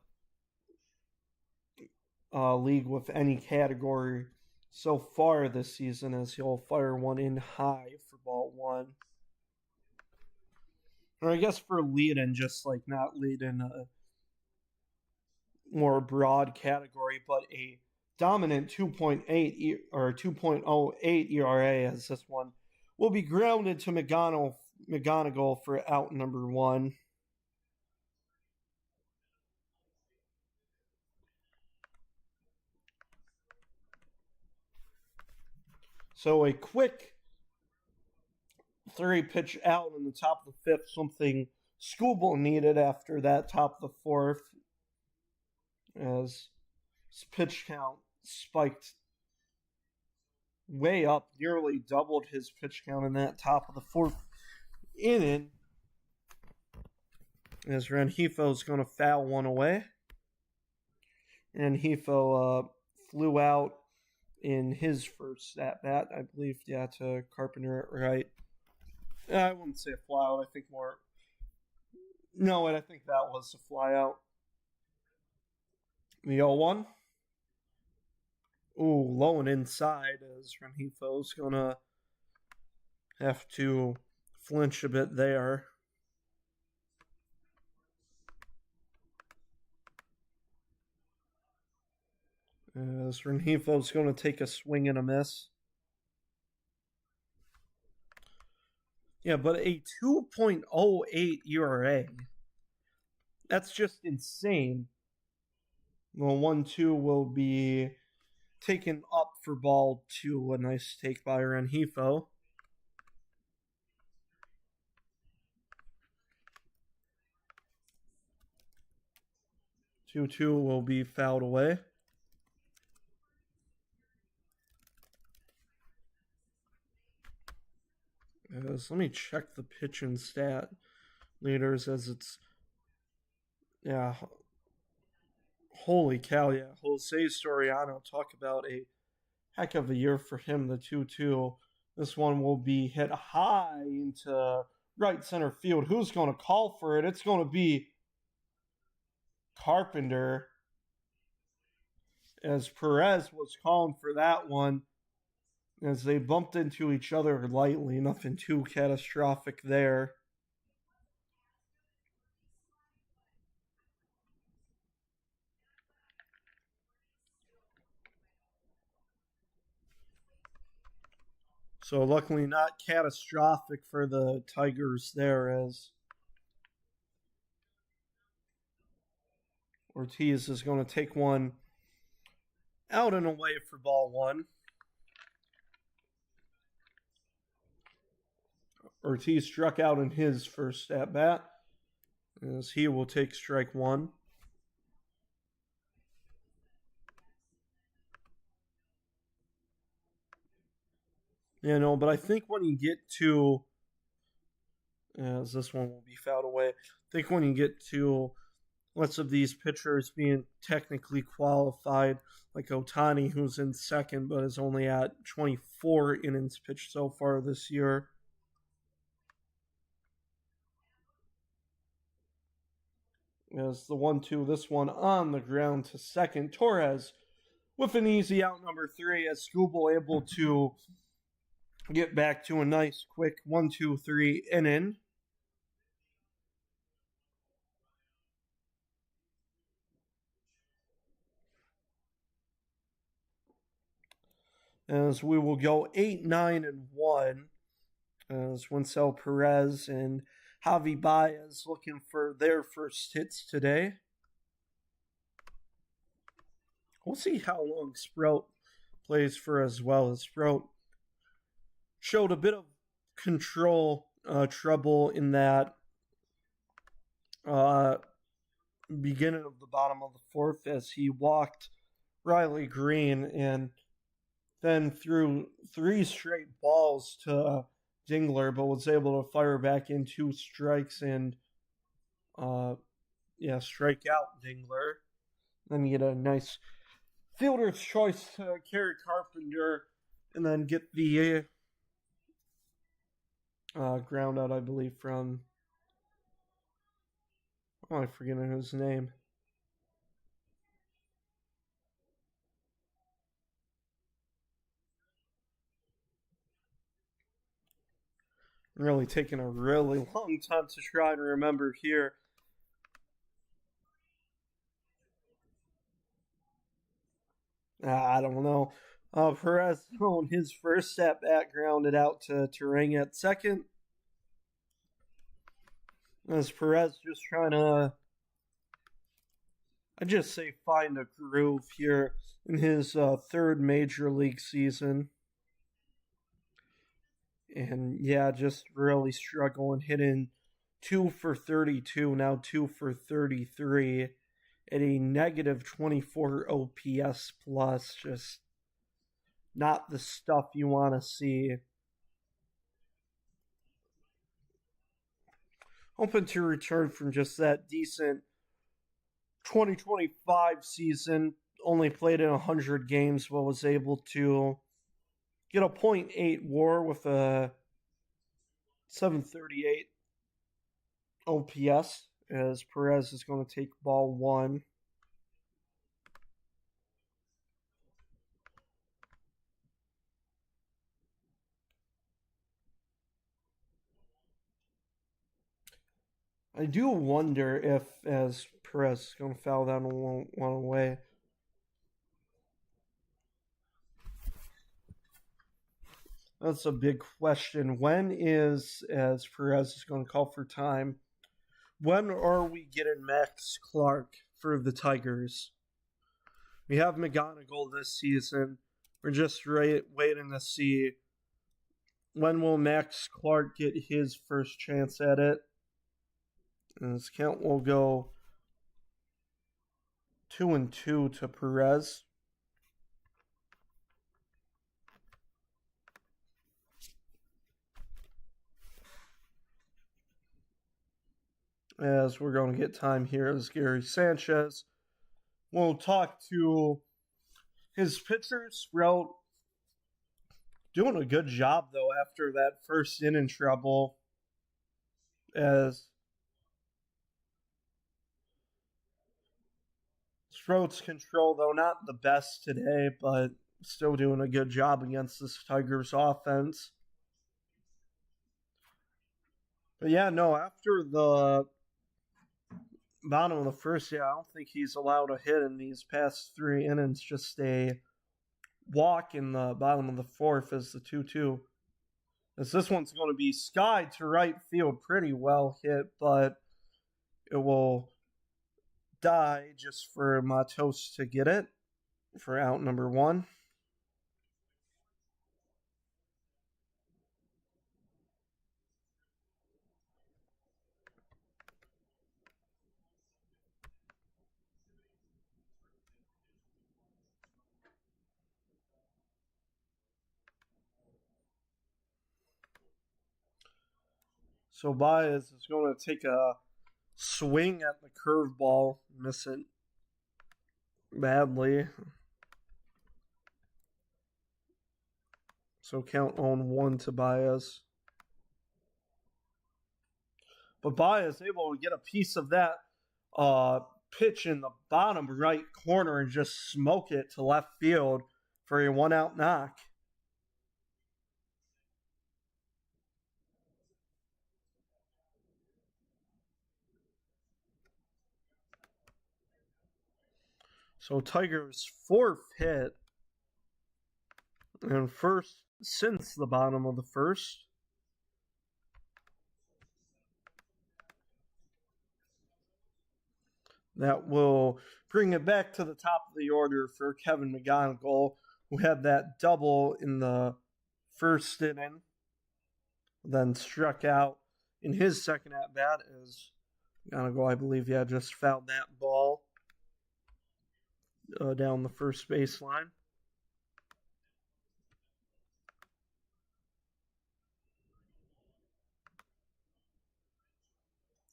league with any category so far this season, as he'll fire one in high for ball one. Or I guess for leading, just like not leading a more broad category, but a dominant 2.8 or 2.08 ERA, as this one will be grounded to McGonigal for out number one. So a quick 3-pitch out in the top of the fifth, something Skubal needed after that top of the fourth, as his pitch count spiked way up, nearly doubled his pitch count in that top of the fourth inning, as Rengifo's going to foul one away. Rengifo flew out in his first at-bat, I believe, to Carpenter at right. I wouldn't say a fly out, I think more... No, and I think that was a fly out. The 0-1. Ooh, low and inside, as Rengifo's going to have to flinch a bit there. As Rengifo's going to take a swing and a miss. Yeah, but a 2.08 ERA. That's just insane. Well, 1-2 will be taken up for ball two. A nice take by Rengifo. Two will be fouled away. Let me check the pitch and stat leaders, as it's... Yeah. Holy cow, yeah. Jose Soriano, talk about a heck of a year for him, the 2-2. This one will be hit high into right center field. Who's going to call for it? It's going to be Carpenter, as Perez was calling for that one, as they bumped into each other lightly. Nothing too catastrophic there. So luckily not catastrophic for the Tigers there, as Ortiz is going to take one out and away for ball one. Ortiz struck out in his first at bat, as he will take strike one. You know, but I think when you get to, as this one will be fouled away, I think when you get to lots of these pitchers being technically qualified, like Ohtani, who's in second but is only at 24 innings pitched so far this year. As the 1-2, this one on the ground to second. Torres with an easy out, number 3, as Skubal able to get back to a nice quick 1-2-3 inning. As we will go 8-9-1, as Winsel Perez and Javi Baez looking for their first hits today. We'll see how long Sprout plays for as well. As Sprout showed a bit of control trouble in that beginning of the bottom of the fourth, as he walked Riley Green and then threw 3 straight balls to Dingler, but was able to fire back in 2 strikes and strike out Dingler. Then you get a nice fielder's choice to Kerry Carpenter, and then get the ground out, I believe, from, I forget his name. Really taking a really long time to try and remember here. I don't know. Perez on his first at bat grounded out to Terang at second. As Perez just trying to, I just say, find a groove here in his third major league season. And yeah, just really struggling, hitting 2 for 32, now 2 for 33 at a negative 24 OPS plus. Just not the stuff you want to see. Hoping to return from just that decent 2025 season. Only played in 100 games, but was able to get a .8 WAR with a 738 OPS, as Perez is going to take ball one. I do wonder if, as Perez is going to foul down one away, that's a big question. When is, as Perez is going to call for time, when are we getting Max Clark for the Tigers? We have McGonigal this season. We're just waiting to see when will Max Clark get his first chance at it. And this count will go 2-2 to Perez. As we're going to get time here as Gary Sanchez will talk to his pitchers. Sprout doing a good job, though, after that first inning trouble, as Sprout's control, though not the best today, but still doing a good job against this Tigers offense. But yeah, no, after the bottom of the first, I don't think he's allowed a hit in these past 3 innings. Just a walk in the bottom of the fourth as the 2-2. As this one's going to be skied to right field, pretty well hit, but it will die just for Matos to get it for out number 1. So Baez is going to take a swing at the curveball, miss it badly. So count on 1 to Baez. But Baez able to get a piece of that pitch in the bottom right corner and just smoke it to left field for a 1-out knock. So Tiger's 4th hit and first since the bottom of the first. That will bring it back to the top of the order for Kevin McGonigal, who had that double in the first inning, then struck out in his second at bat as McGonigal, I believe, just fouled that ball down the first baseline.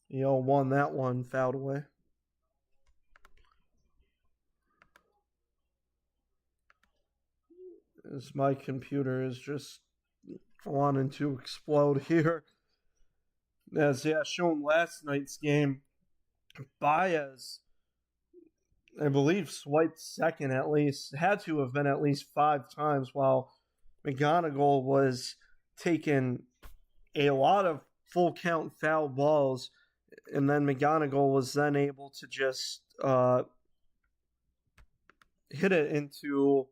He won that one, fouled away. As my computer is just wanting to explode here. As shown last night's game, Baez, I believe, swiped second at least, had to have been at least 5 times, while McGonigal was taking a lot of full count foul balls, and then McGonigal was then able to just hit it into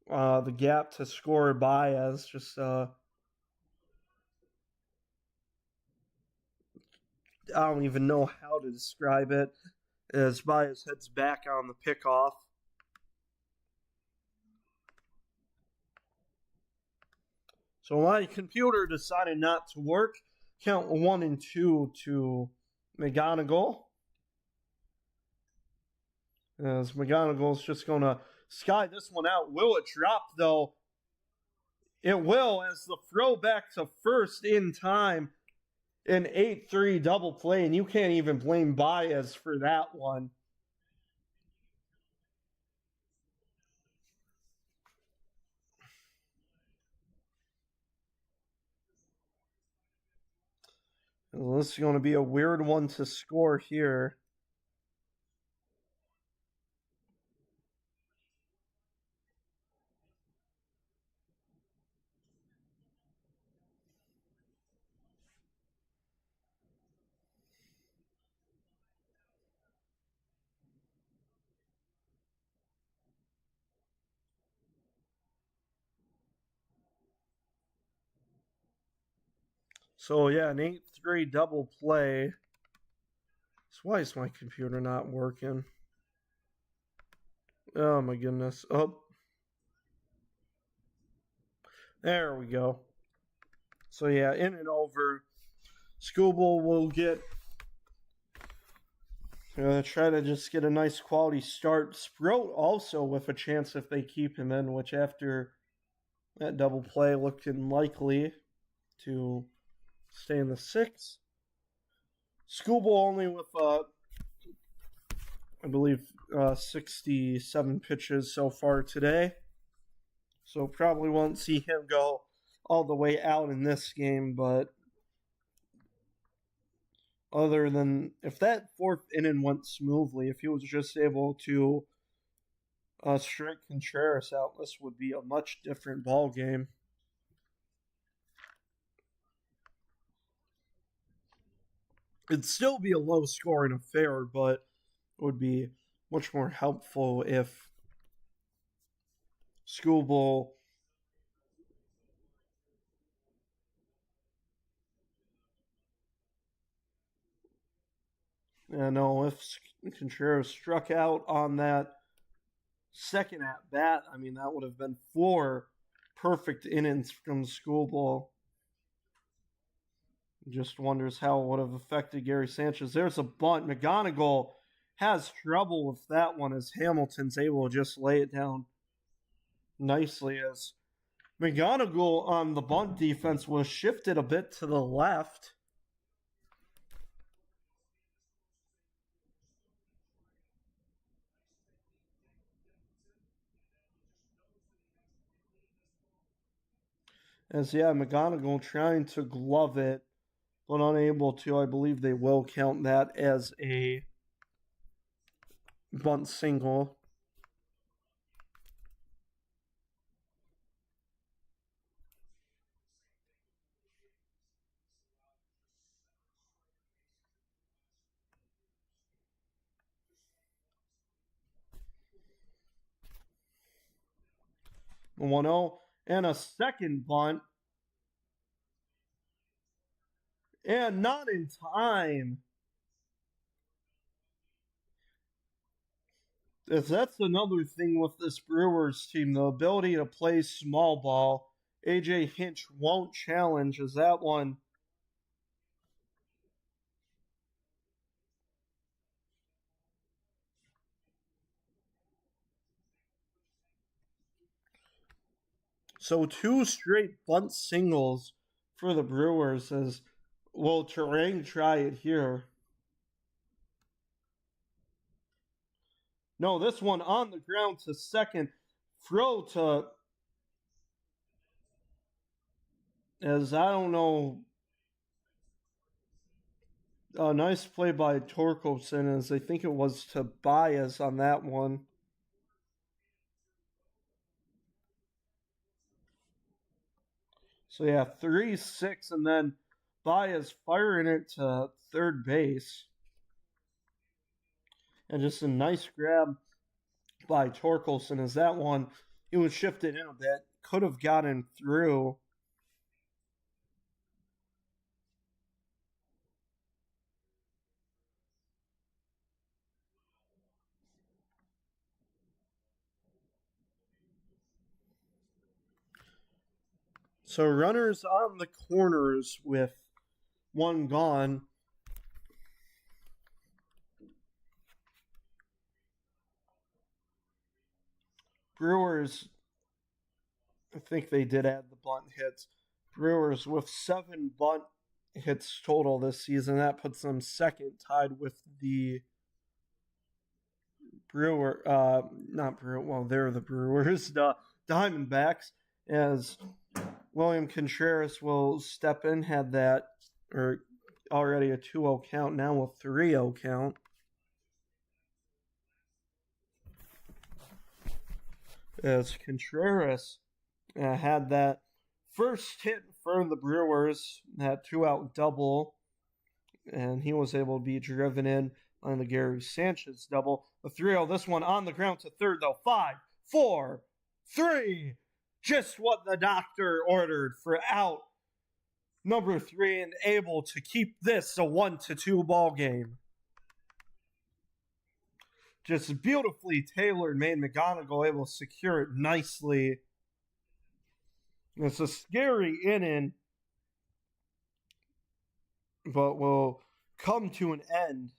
the gap to score Baez. Just I don't even know how to describe it, as Baez heads back on the pickoff. So my computer decided not to work. Count 1 and 2 to McGonigal. As McGonigal's just going to sky this one out. Will it drop, though? It will, as the throw back to first in time. An 8-3 double play, and you can't even blame Baez for that one. Well, this is going to be a weird one to score here. So, an 8-3 double play. So why is my computer not working? Oh, my goodness. Oh. There we go. So, in and over. Skubal will get... try to just get a nice quality start. Sproat also with a chance if they keep him in, which after that double play looked unlikely to stay in the 6th. Skubal only with, I believe, 67 pitches so far today. So probably won't see him go all the way out in this game, but other than if that 4th inning went smoothly, if he was just able to strike Contreras out, this would be a much different ball game. It'd still be a low-scoring affair, but it would be much more helpful if Skubal No, if Contreras struck out on that second at bat, I mean, that would have been 4 perfect innings from Skubal. Just wonders how it would have affected Gary Sanchez. There's a bunt. McGonigal has trouble with that one as Hamilton's able to just lay it down nicely, as McGonigal on the bunt defense was shifted a bit to the left. As McGonigal trying to glove it, but unable to. I believe they will count that as a bunt single. The 1-0 and a second bunt. And not in time. That's another thing with this Brewers team, the ability to play small ball. AJ Hinch won't challenge as that one. So 2 straight bunt singles for the Brewers, as will Terang try it here? No, this one on the ground to second. Throw to, as I don't know. A nice play by Torkelson, as I think it was to Baez on that one. So 3-6, and then Baez firing it to third base. And just a nice grab by Torkelson, as that one, it was shifted in a bit. Could have gotten through. So runners on the corners with 1 gone. Brewers, I think they did add the bunt hits. Brewers with 7 bunt hits total this season. That puts them second, tied with the they're the Brewers, the Diamondbacks, as William Contreras will step in, had that, or already a 2-0 count, now a 3-0 count. As Contreras had that first hit for the Brewers, that 2-out double, and he was able to be driven in on the Gary Sanchez double. The 3-0, this one on the ground to third, though. 5, 4, 3. Just what the doctor ordered for out number 3, and able to keep this a 1-2 ball game. Just beautifully tailored, made McGonigal able to secure it nicely. It's a scary inning, but will come to an end.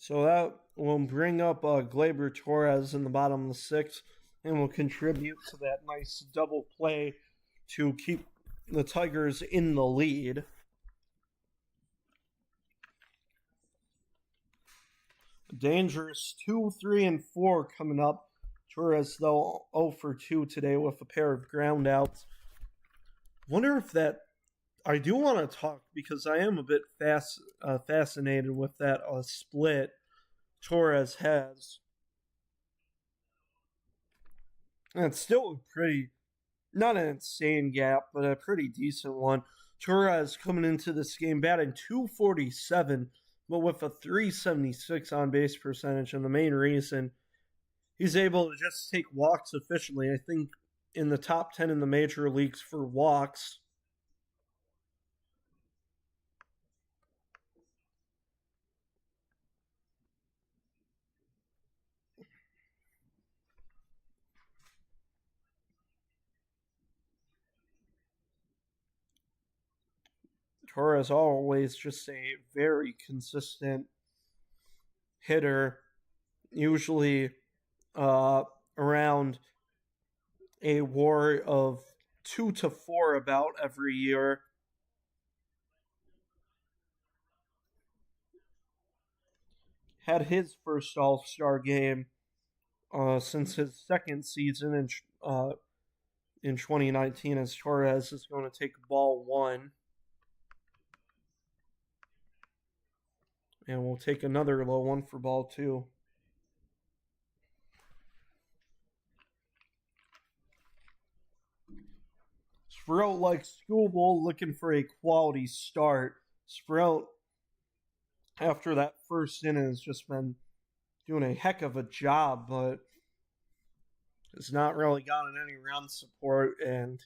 So that will bring up Gleyber Torres in the bottom of the 6th, and will contribute to that nice double play to keep the Tigers in the lead. Dangerous 2, 3, and 4 coming up. Torres, though, 0 for 2 today with a pair of groundouts. Wonder if that I do want to talk because I am a bit fascinated with that split Torres has. And it's still a pretty, not an insane gap, but a pretty decent one. Torres coming into this game batting 247, but with a 376 on base percentage. And the main reason he's able to just take walks efficiently, I think in the top 10 in the major leagues for walks. Torres always just a very consistent hitter, usually around a WAR of 2 to 4 about every year. Had his first All Star game since his second season in 2019, as Torres is going to take ball one. And we'll take another low one for ball two. Sprout like Skubal looking for a quality start. Sprout, after that first inning, has just been doing a heck of a job, but has not really gotten any run support, and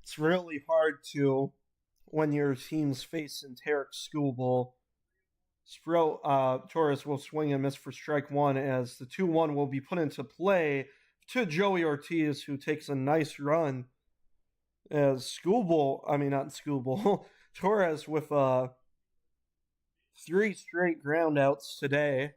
it's really hard to, when your team's facing Tarek Skubal. Torres will swing and miss for strike one as the 2-1 will be put into play to Joey Ortiz, who takes a nice run as Torres with 3 straight groundouts today.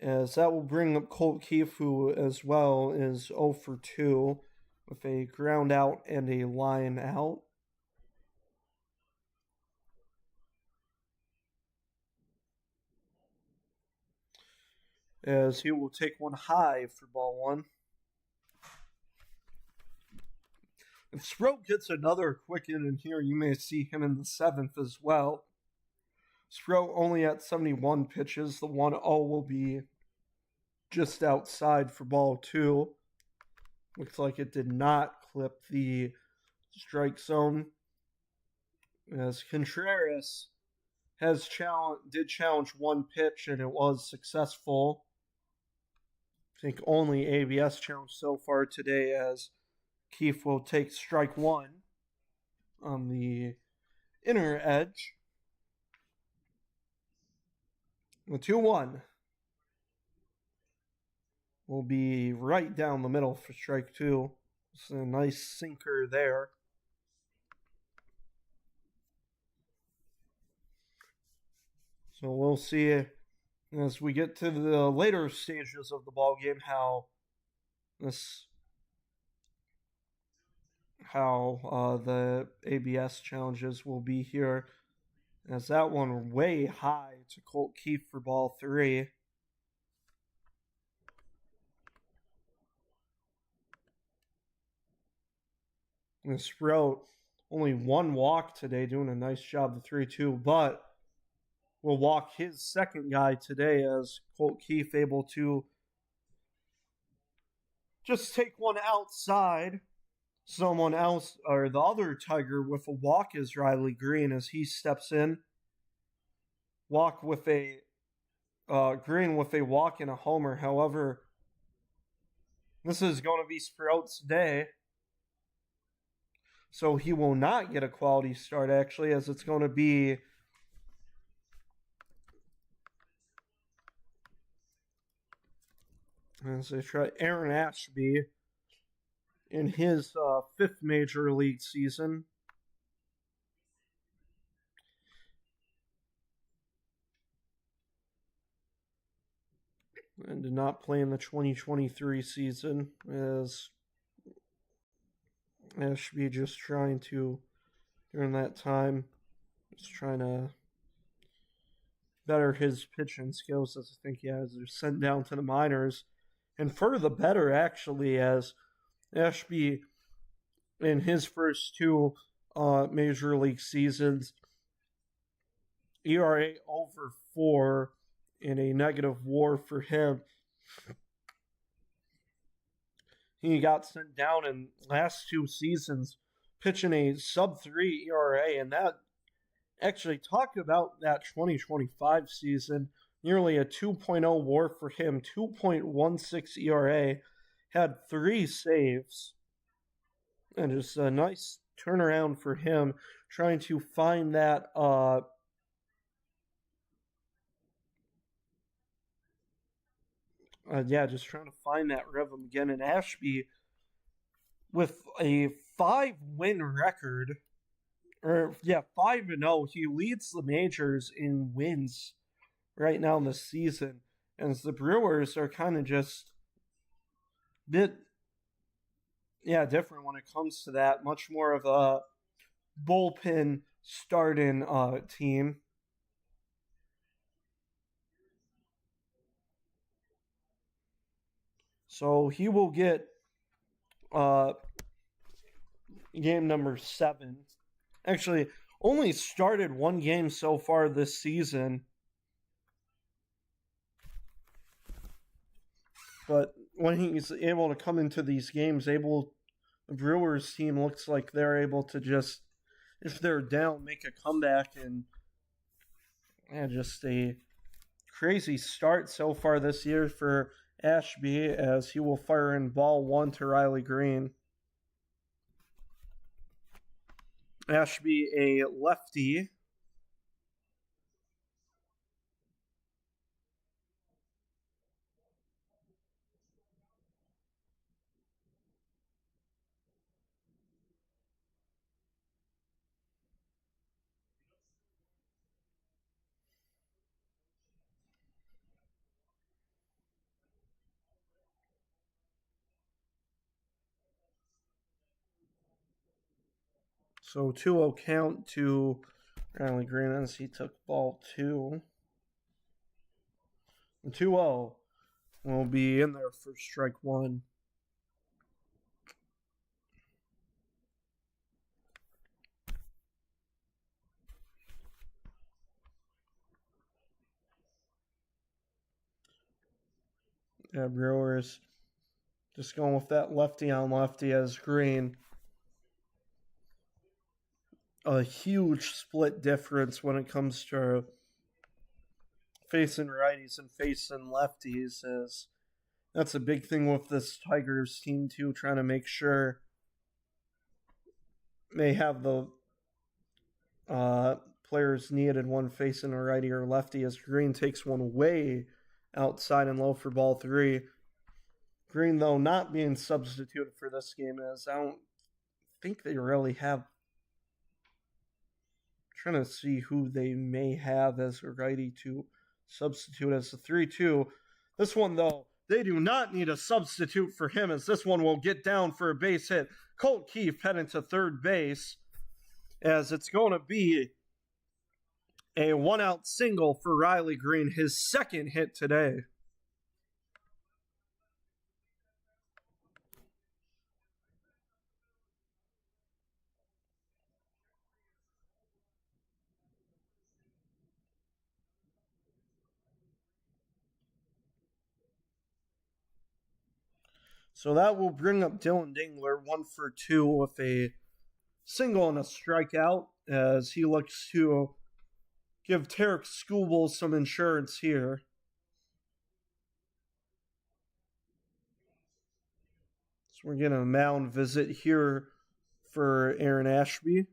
As that will bring up Colt Keefe, who as well is 0 for 2 with a ground out and a line out. As he will take one high for ball one. If Sprout gets another quick in here, you may see him in the 7th as well. Sprout only at 71 pitches. The 1-0 will be just outside for ball two. Looks like it did not clip the strike zone. As Contreras did challenge one pitch and it was successful. I think only ABS challenge so far today, as Keefe will take strike one on the inner edge. The 2-1 will be right down the middle for strike two. It's a nice sinker there. So we'll see as we get to the later stages of the ball game how the ABS challenges will be here. As that one way high to Colt Keefe for ball three. And Sprout only one walk today, doing a nice job, the 3-2, but will walk his second guy today as Colt Keefe able to just take one outside. Someone else, or the other Tiger with a walk, is Riley Green as he steps in. Walk with a Green with a walk and a homer. However, this is going to be Sprout's day. So he will not get a quality start, actually, as it's going to be as they try Aaron Ashby in his 5th major league season. And did not play in the 2023 season, as Ashby just trying to, during that time, just trying to better his pitching skills, as I think he has. They're sent down to the minors. And for the better, actually, as Ashby, in his first two major league seasons, ERA over 4 in a negative WAR for him. He got sent down in last two seasons pitching a sub-3 ERA, and that actually talk about that 2025 season. Nearly a 2.0 WAR for him, 2.16 ERA, had 3 saves, and just a nice turnaround for him, trying to find that just trying to find that rhythm again. And Ashby, with a 5-win record, 5-0, he leads the majors in wins right now in the season. And the Brewers are kind of just a bit, different when it comes to that. Much more of a bullpen starting team. So he will get game number 7. Actually, only started 1 game so far this season. But when he's able to come into these games, the Brewers team looks like they're able to just, if they're down, make a comeback. And just a crazy start so far this year for Ashby, as he will fire in ball 1 to Riley Green. Ashby, a lefty. So 2-0 count to Riley Green as he took ball 2. 2-0 will be in there for strike 1. Brewers just going with that lefty on lefty as Green. A huge split difference when it comes to facing righties and facing lefties. Is that's a big thing with this Tigers team too, trying to make sure they have the players needed, one facing a righty or lefty, as Green takes one way outside and low for ball 3. Green, though, not being substituted for this game, as I don't think they really have. Trying to see who they may have as a righty to substitute as a 3-2. This one, though, they do not need a substitute for him, as this one will get down for a base hit. Colt Keefe heading to third base, as it's going to be a 1-out single for Riley Green, his second hit today. So that will bring up Dylan Dingler 1 for 2 with a single and a strikeout, as he looks to give Tarek Skubal some insurance here. So we're getting a mound visit here for Aaron Ashby,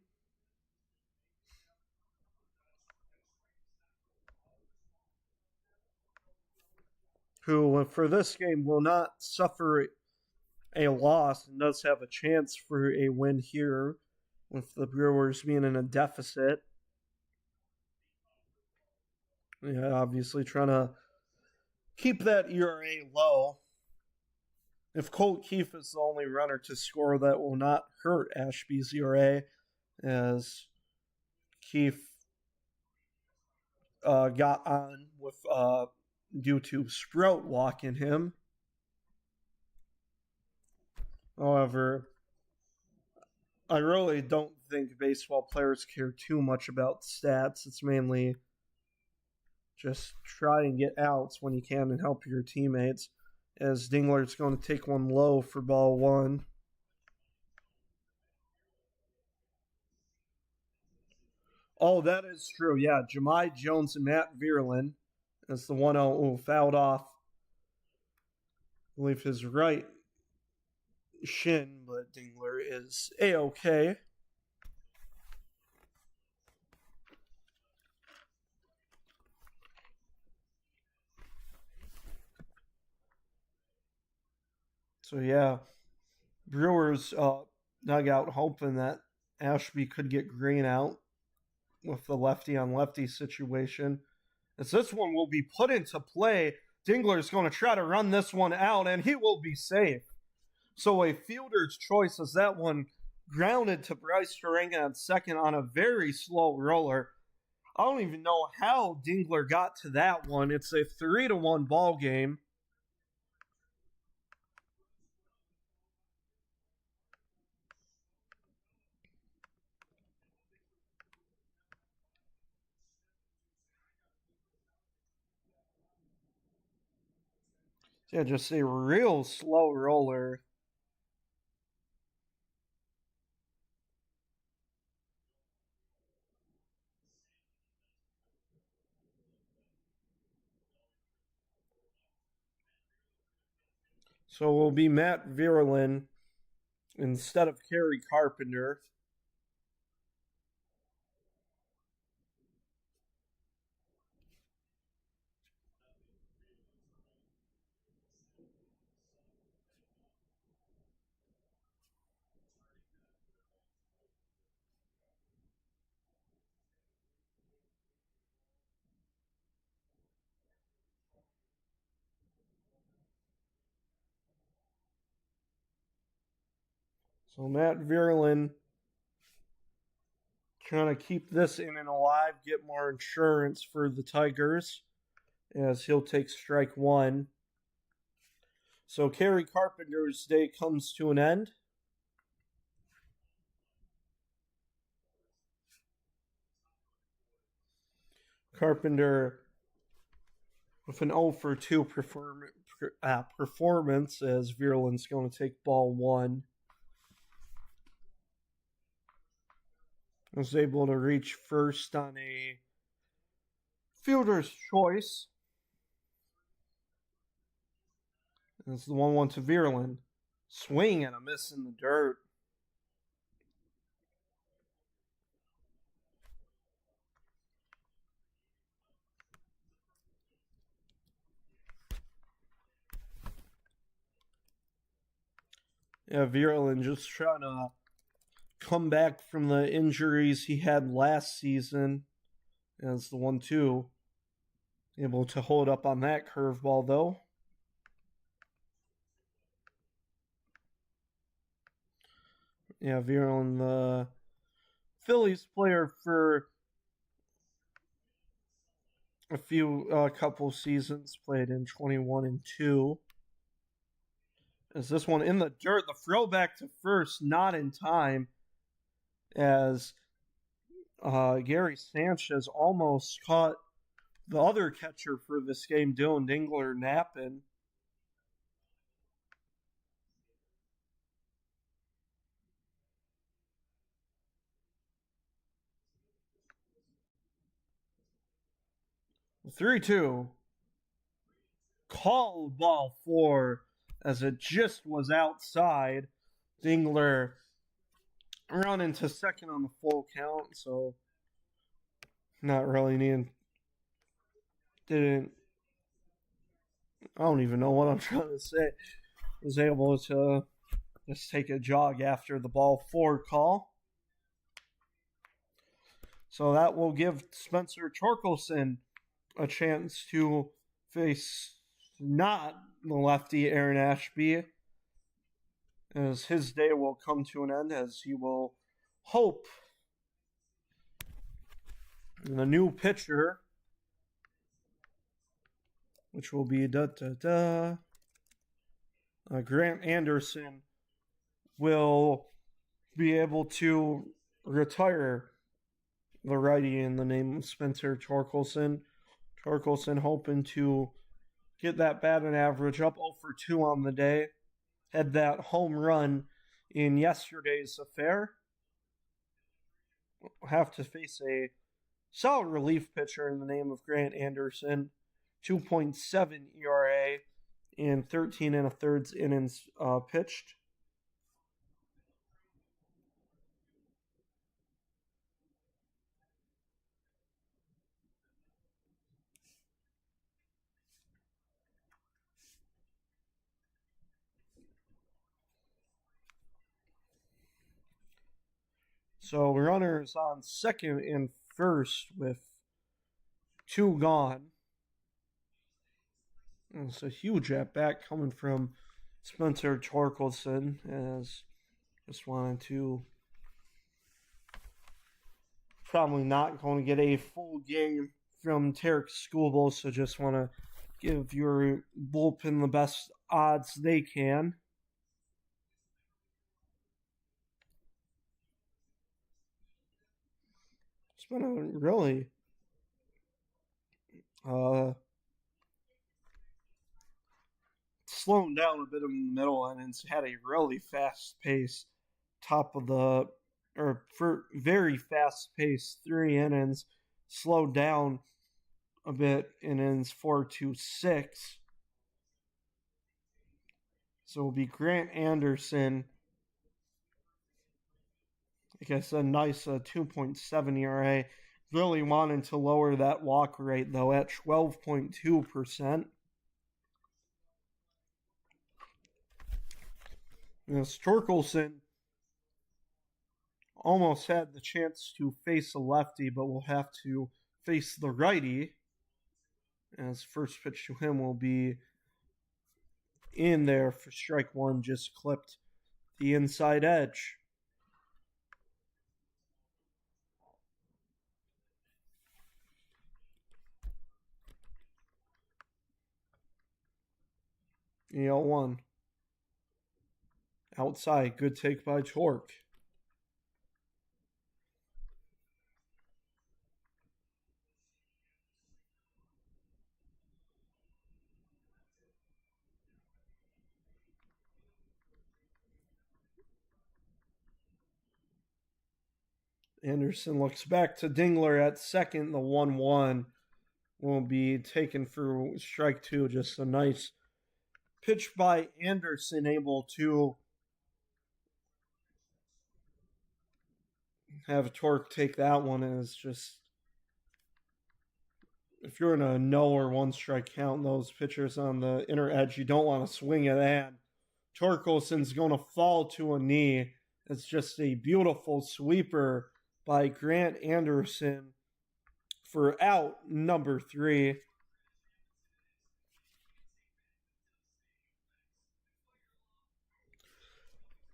who for this game will not suffer a loss and does have a chance for a win here, with the Brewers being in a deficit. Obviously trying to keep that ERA low. If Colt Keefe is the only runner to score, that will not hurt Ashby's ERA, as Keefe got on with due to Sprout walking him. However, I really don't think baseball players care too much about stats. It's mainly just try and get outs when you can and help your teammates. As Dingler's going to take one low for ball one. Oh, that is true. Yeah, Jahmai Jones and Matt Vierlin as the 1-0 fouled off. I believe his right shin, but Dingler is A-OK. So yeah, Brewers dug out hoping that Ashby could get Green out with the lefty on lefty situation. As this one will be put into play, Dingler is going to try to run this one out, and he will be safe. So a fielder's choice as that one grounded to Bryce Teranga at second on a very slow roller. I don't even know how Dingler got to that one. It's a 3-1 ball game. Yeah, just a real slow roller. So it will be Matt Vierlin instead of Kerry Carpenter. So Matt Vierlin trying to keep this inning alive, get more insurance for the Tigers as he'll take strike one. So Kerry Carpenter's day comes to an end. Carpenter with an 0 for 2 performance as Vierlin's going to take ball one. Was able to reach first on a fielder's choice. That's the 1-1 to Vierlin. Swing and a miss in the dirt. Yeah, Vierlin just trying to come back from the injuries he had last season as the 1-2. Able to hold up on that curveball, though. Yeah, Vierlin, the Phillies player for a couple seasons, played in 21 and 2. Is this one in the dirt? The throwback to first, not in time, as Gary Sanchez almost caught the other catcher for this game, Dylan Dingler, napping. The 3-2. Call ball 4 as it just was outside. Dingler running to second on the full count, so not really needing. Didn't. I don't even know what I'm trying to say. Was able to just take a jog after the ball 4 call. So that will give Spencer Torkelson a chance to face not the lefty Aaron Ashby, as his day will come to an end, as he will hope the new pitcher, which will be Grant Anderson, will be able to retire the righty in the name of Spencer Torkelson. Torkelson hoping to get that batting average up 0 for 2 on the day. Had that home run in yesterday's affair. We'll have to face a solid relief pitcher in the name of Grant Anderson. 2.7 ERA in 13 and a third innings pitched. So runners on second and first with 2 gone. And it's a huge at bat coming from Spencer Torkelson, as just wanted to probably not going to get a full game from Tarek Skubal, so just want to give your bullpen the best odds they can. It's been a really slowing down a bit in the middle, and it's had a really fast pace top of the for very fast pace 3 innings, slowed down a bit in innings 4 to 6. So it'll be Grant Anderson. Like I said, nice 2.7 ERA. Really wanting to lower that walk rate, though, at 12.2%. Torkelson almost had the chance to face a lefty, but will have to face the righty, as first pitch to him will be in there for strike 1, just clipped the inside edge. EL1. Outside, good take by Torque. Anderson looks back to Dingler at second. The 1-1 will be taken for strike 2. Just a nice pitch by Anderson, able to have Torque take that one. As just, if you're in a no or 1 strike count, those pitchers on the inner edge, you don't want to swing at that. Torkelson's going to fall to a knee. It's just a beautiful sweeper by Grant Anderson for out number 3.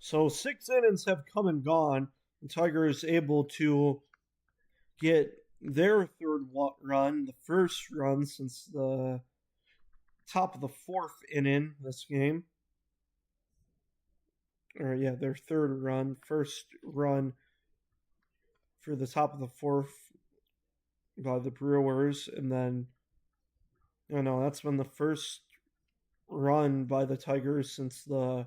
So 6 innings have come and gone. The Tigers able to get their third run, the first run since the top of the 4th inning this game. Their third run, first run for the top of the 4th by the Brewers, and then that's been the first run by the Tigers since the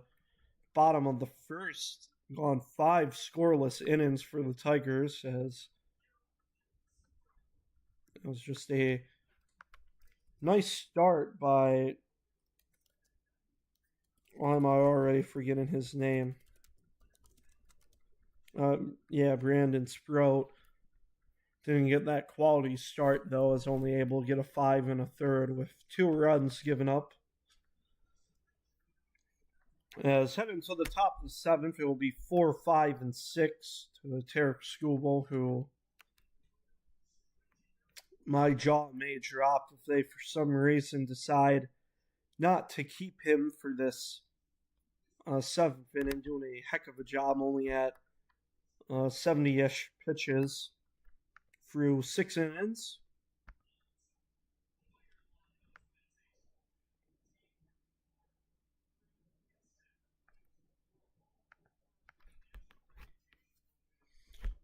bottom of the 1st. Gone 5 scoreless innings for the Tigers, as it was just a nice start by, why am I already forgetting his name? Brandon Sprout. Didn't get that quality start, though, is only able to get a 5 1/3 with 2 runs given up. As heading to the top of the 7th, it will be 4, 5, and 6 to Tarek Skubal, who my jaw may drop if they, for some reason, decide not to keep him for this 7th inning, doing a heck of a job, only at 70-ish pitches through 6 innings.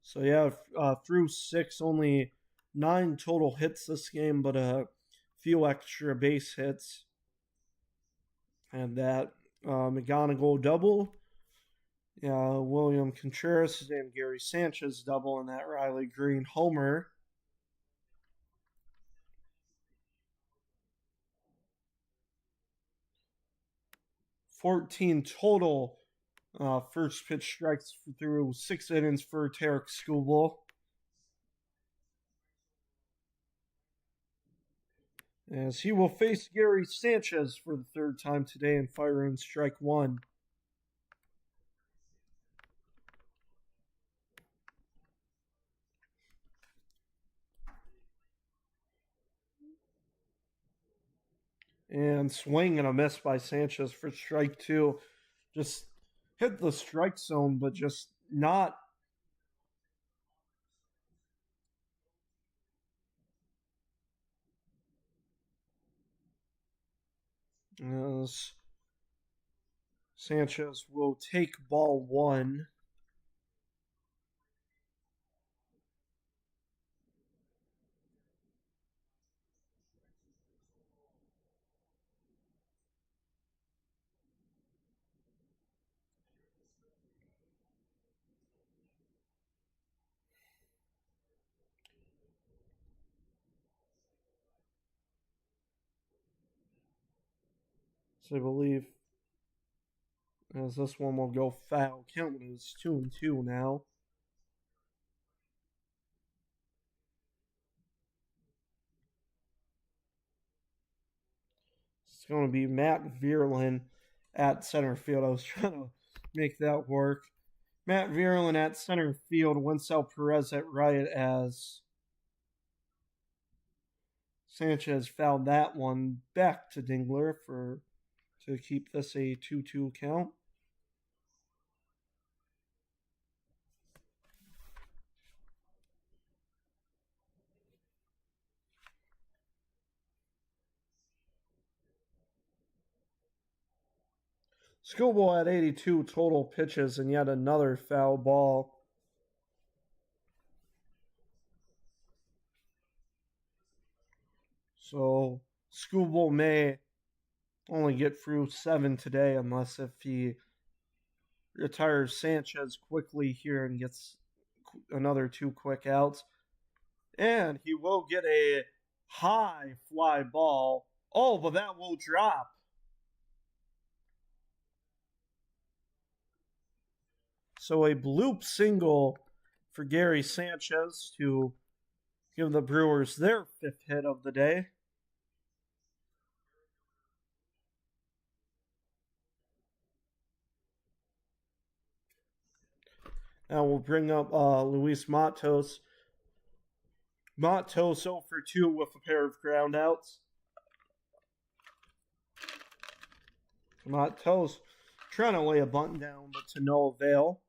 So yeah, through 6, only 9 total hits this game, but a few extra base hits. And that McGonigal double. Yeah, William Contreras and Gary Sanchez double, and that Riley Green homer. $14 total first pitch strikes through 6 innings for Tarek Skubal. As he will face Gary Sanchez for the 3rd time today and fire in strike 1. And swing and a miss by Sanchez for strike 2. Just hit the strike zone, but just not. As Sanchez will take ball 1. So I believe as this one will go foul. Count is 2-2 now. It's going to be Matt Vierlin at center field. I was trying to make that work. Matt Vierlin at center field. Winsell Perez at right as Sanchez fouled that one back to Dingler to keep this a 2-2 count. Skubal had 82 total pitches and yet another foul ball. So Skubal may only get through 7 today unless if he retires Sanchez quickly here and gets another 2 quick outs. And he will get a high fly ball. Oh, but that will drop. So a bloop single for Gary Sanchez to give the Brewers their 5th hit of the day. Now we'll bring up Luis Matos. Matos 0 for 2 with a pair of groundouts. Matos trying to lay a bunt down, but to no avail.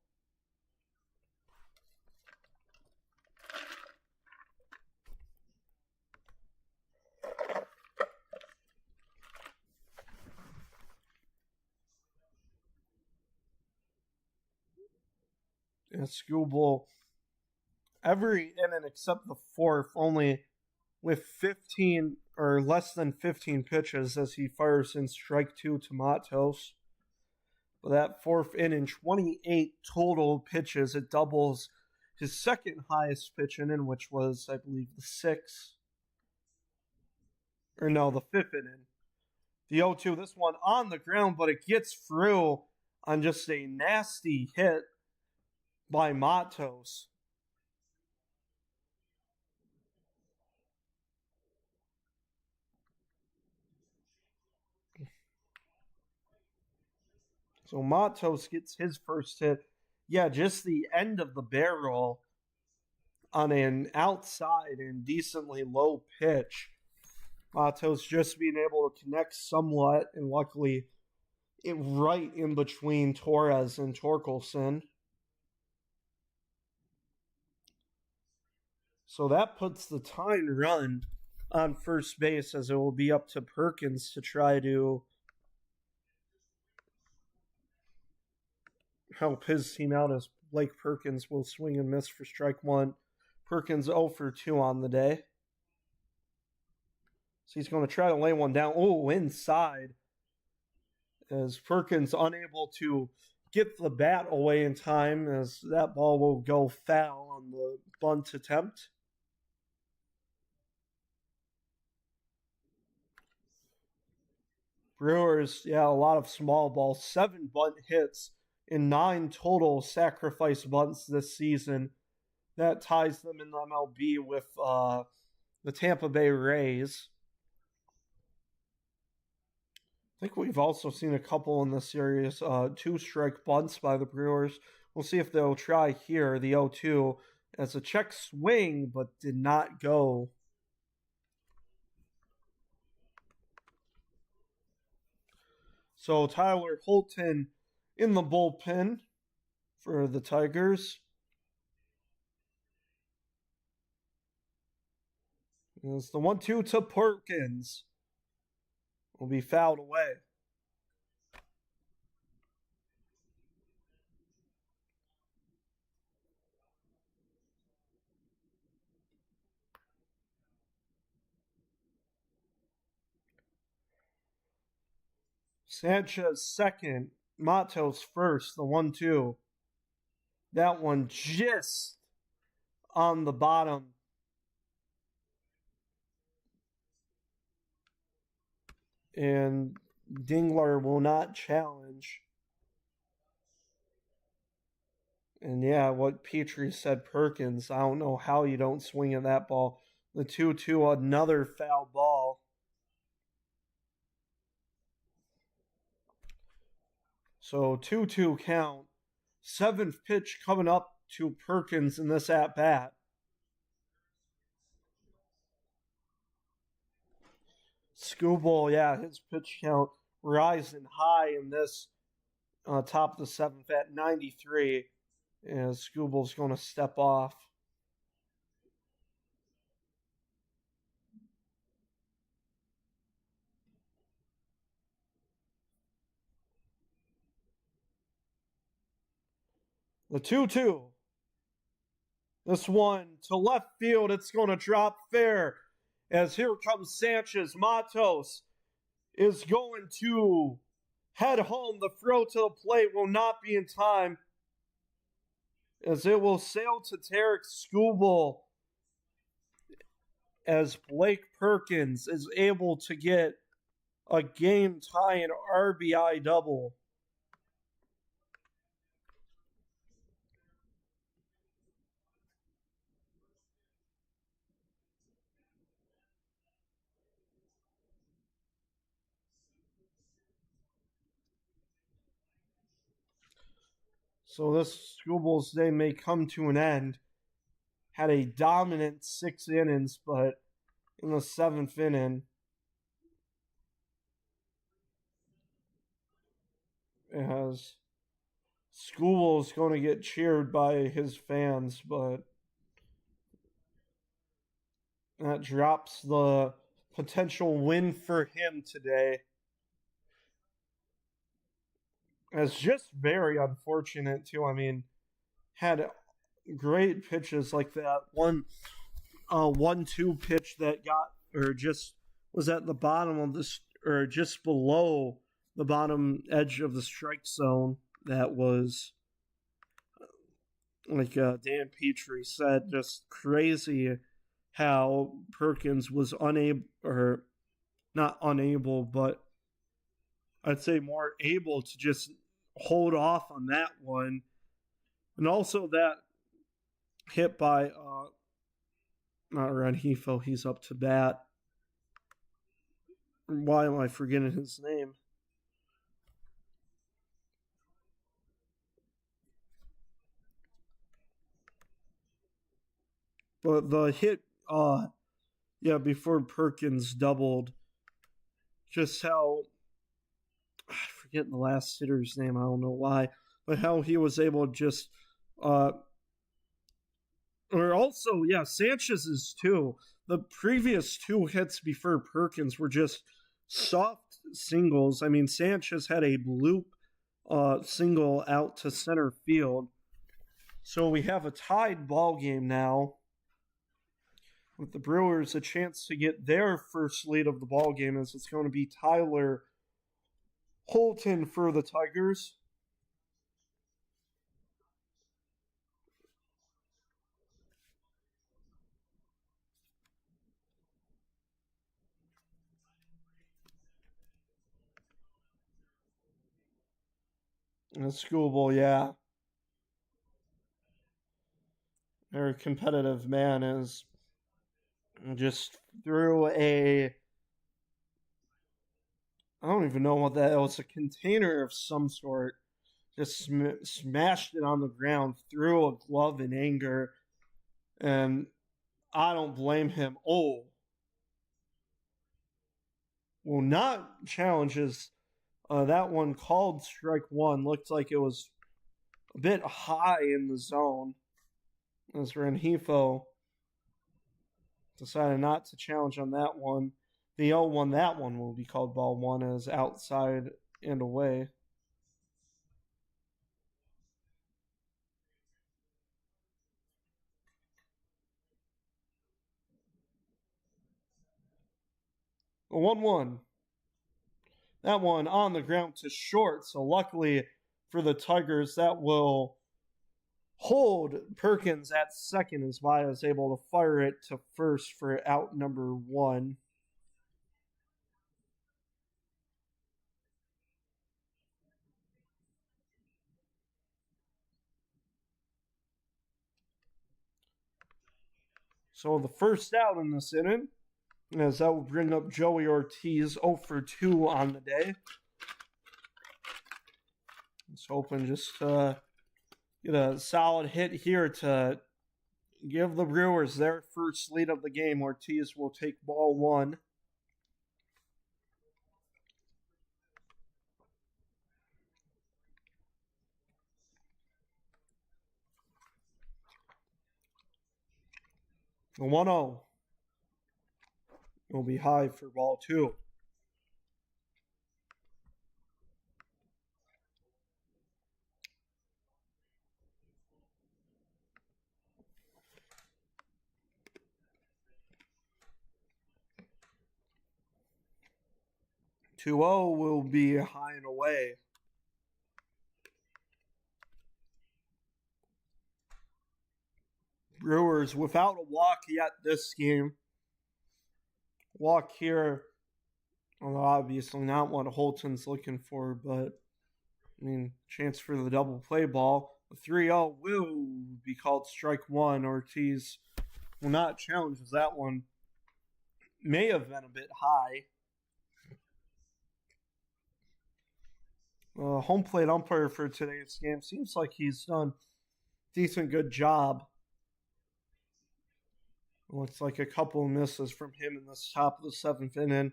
And Skubal, every inning except the 4th, only with 15 or less than 15 pitches as he fires in strike 2 to Matos. But that 4th inning, 28 total pitches. It doubles his 2nd highest pitch inning, which was, I believe, the 6th. Or no, the 5th inning. The 0-2, this one on the ground, but it gets through on just a nasty hit by Matos. So Matos gets his first hit. Yeah, just the end of the barrel on an outside and decently low pitch. Matos just being able to connect somewhat, and luckily right in between Torres and Torkelson. So that puts the tying run on first base, as it will be up to Perkins to try to help his team out as Blake Perkins will swing and miss for strike one. Perkins 0 for 2 on the day. So he's going to try to lay one down. Oh, inside. As Perkins unable to get the bat away in time, as that ball will go foul on the bunt attempt. Brewers, a lot of small balls. 7 bunt hits in 9 total sacrifice bunts this season. That ties them in the MLB with the Tampa Bay Rays. I think we've also seen a couple in the series, 2-strike bunts by the Brewers. We'll see if they'll try here, the 0-2, as a check swing, but did not go. So Tyler Holton in the bullpen for the Tigers. It's the 1-2 to Perkins. Will be fouled away. Sanchez second, Matos first, the 1-2. That one just on the bottom. And Dingler will not challenge. And what Petrie said, Perkins, I don't know how you don't swing at that ball. The 2-2, another foul ball. So 2-2 count. 7th pitch coming up to Perkins in this at-bat. Skubal, his pitch count rising high in this top of the 7th at 93. And Skubal's going to step off. The 2-2. This one to left field. It's going to drop fair. As here comes Sanchez. Matos is going to head home. The throw to the plate will not be in time, as it will sail to Tarek Skubal, as Blake Perkins is able to get a game-tying RBI double. So this Skubal's day may come to an end. Had a dominant 6 innings, but in the 7th inning, as Skubal's going to get cheered by his fans, but that drops the potential win for him today. It's just very unfortunate, too. I mean, had great pitches like that. 1-2 pitch that got, or just was at the bottom of this, or just below the bottom edge of the strike zone. That was, like Dan Petrie said, just crazy how Perkins was unable, or not unable, but I'd say more able to just hold off on that one. And also that hit by, not Renhefo, he's up to bat. Why am I forgetting his name? But the hit, before Perkins doubled, just how, I forget the last hitter's name, I don't know why, but how he was able to just, or also, Sanchez's too. The previous 2 hits before Perkins were just soft singles. I mean, Sanchez had a bloop single out to center field. So we have a tied ball game now, with the Brewers a chance to get their first lead of the ball game, as it's going to be Tyler Holton for the Tigers. And Skubal, yeah. Very competitive man, is just threw I don't even know what that was, a container of some sort. Just smashed it on the ground, threw a glove in anger, and I don't blame him. Oh, well, not challenges. That one called strike one. Looked like it was a bit high in the zone, as Rengifo decided not to challenge on that one. The 0-1, that one will be called ball one, as outside and away. A 1-1. That one on the ground to short. So luckily for the Tigers, that will hold Perkins at second, as Maya is able to fire it to first for out number one. So the first out in this inning, as that will bring up Joey Ortiz 0 for 2 on the day. Let's hoping just get a solid hit here to give the Brewers their first lead of the game. Ortiz will take ball one. The 1-0 will be high for ball two. Two 0 will be high and away. Brewers without a walk yet this game. Walk here, although obviously not what Holton's looking for, but I mean, chance for the double play ball. The 3-0 will be called strike one. Ortiz will not challenge, as that one may have been a bit high. Home plate umpire for today's game seems like he's done a decent good job. Looks like a couple of misses from him in this top of the seventh inning.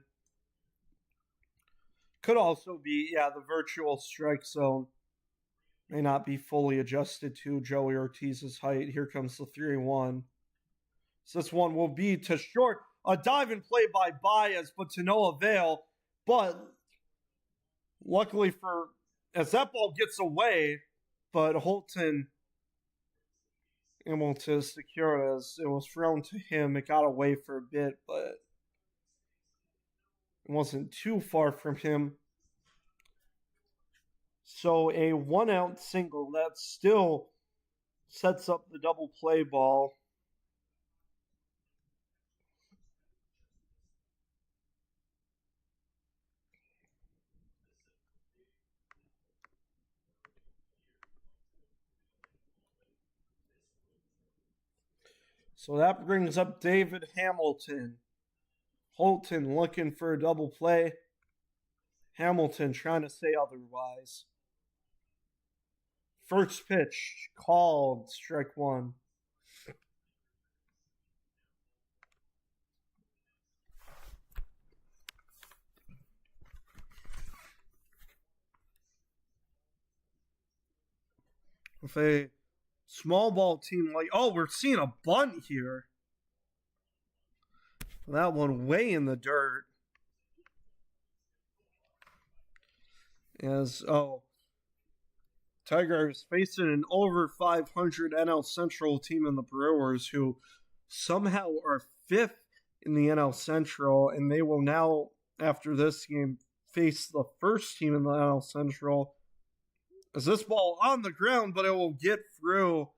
Could also be, the virtual strike zone may not be fully adjusted to Joey Ortiz's height. Here comes the 3-1. So this one will be to short. A dive and play by Baez, but to no avail. But luckily for, as that ball gets away, but Holton able to secure it, as it was thrown to him. It got away for a bit, but it wasn't too far from him. So a 1-out single that still sets up the double play ball. So that brings up David Hamilton. Holton looking for a double play. Hamilton trying to say otherwise. First pitch called strike one. With a small ball team like, we're seeing a bunt here. That one way in the dirt. Tigers facing an over 500 NL Central team in the Brewers, who somehow are fifth in the NL Central, and they will now, after this game, face the first team in the NL Central. As this ball on the ground, but it will get through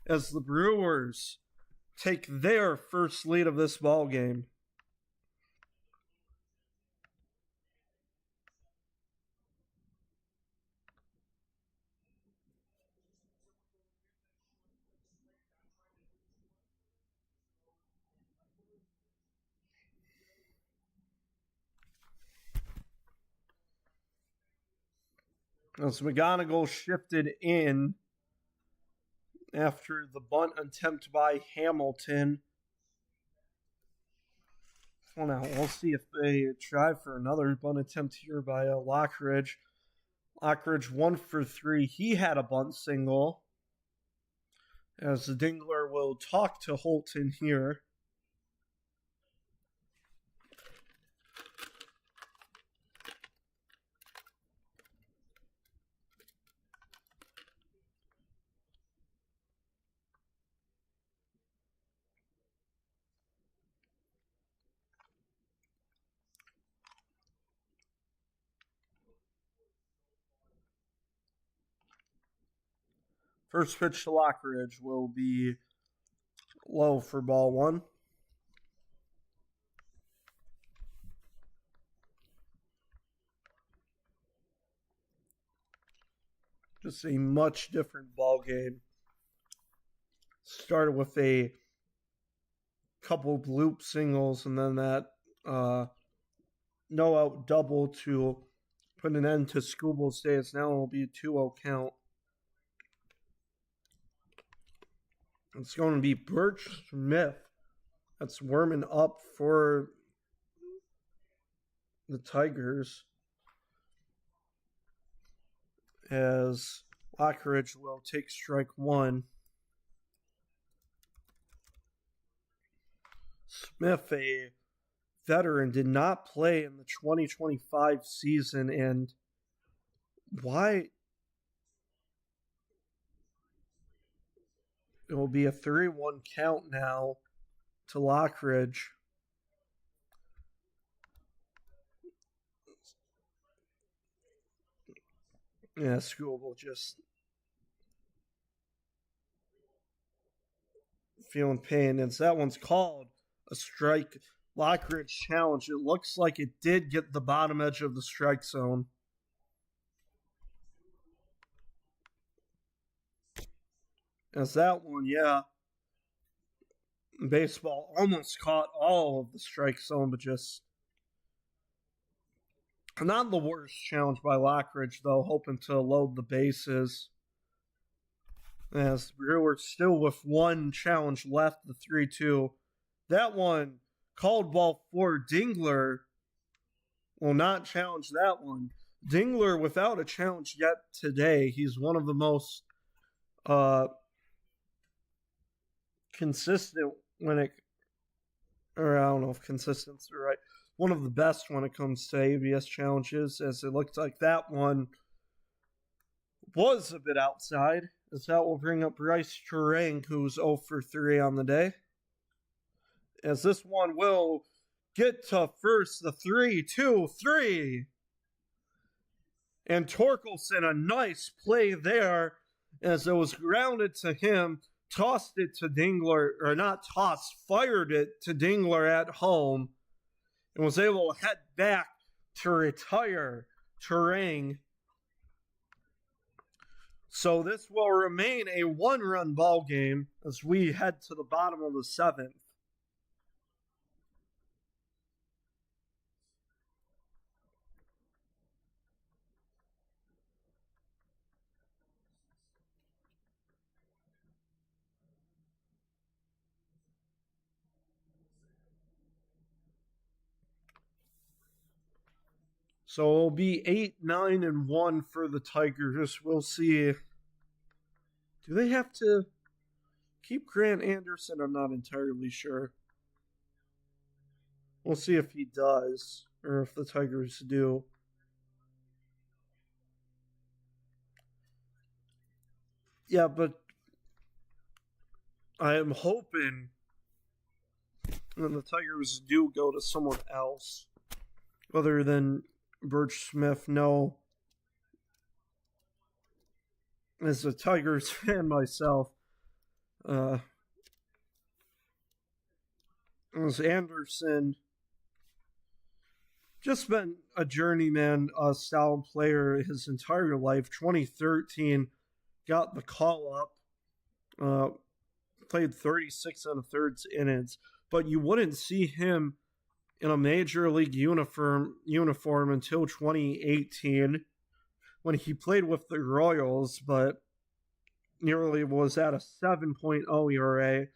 as the Brewers take their first lead of this ball game. As McGonigal shifted in after the bunt attempt by Hamilton. Well, now we'll see if they try for another bunt attempt here by Lockridge. Lockridge 1 for 3. He had a bunt single. As the Dingler will talk to Holton here. First pitch to Lockridge will be low for ball one. Just a much different ball game. Started with a couple bloop singles and then that no out double to put an end to Skubal's days. Now it will be a 2-0 count. It's going to be Birch Smith that's warming up for the Tigers, as Lockridge will take strike one. Smith, a veteran, did not play in the 2025 season, and why? It will be a 3-1 count now to Lockridge. Yeah, Skubal just feeling pain. And that one's called a strike. Lockridge challenge. It looks like it did get the bottom edge of the strike zone. As that one, yeah. Baseball almost caught all of the strike zone, but just not the worst challenge by Lockridge, though, hoping to load the bases. As the Brewers still with one challenge left, the 3-2. That one, called ball 4. Dingler will not challenge that one. Dingler without a challenge yet today. He's one of the most consistent when it, or I don't know if consistent's the right, one of the best when it comes to ABS challenges, as it looks like that one was a bit outside, as that will bring up Bryce Terang, who's 0 for 3 on the day. As this one will get to first, the 3-2-3. And Torkelson, a nice play there, as it was grounded to him, tossed it to Dingler, or not tossed, fired it to Dingler at home, and was able to head back to retire Terang. So this will remain a one-run ball game as we head to the bottom of the 7th. So it'll be 8-9-1 for the Tigers. We'll see. Do they have to keep Grant Anderson? I'm not entirely sure. We'll see if he does, or if the Tigers do. Yeah, but I am hoping that the Tigers do go to someone else other than Birch Smith. No, as a Tigers fan myself, uh, as Anderson just been a journeyman style player his entire life. 2013 got the call up, uh, played 36 and a third innings, but you wouldn't see him in a major league uniform until 2018 when he played with the Royals, but nearly was at a 7.0 ERA.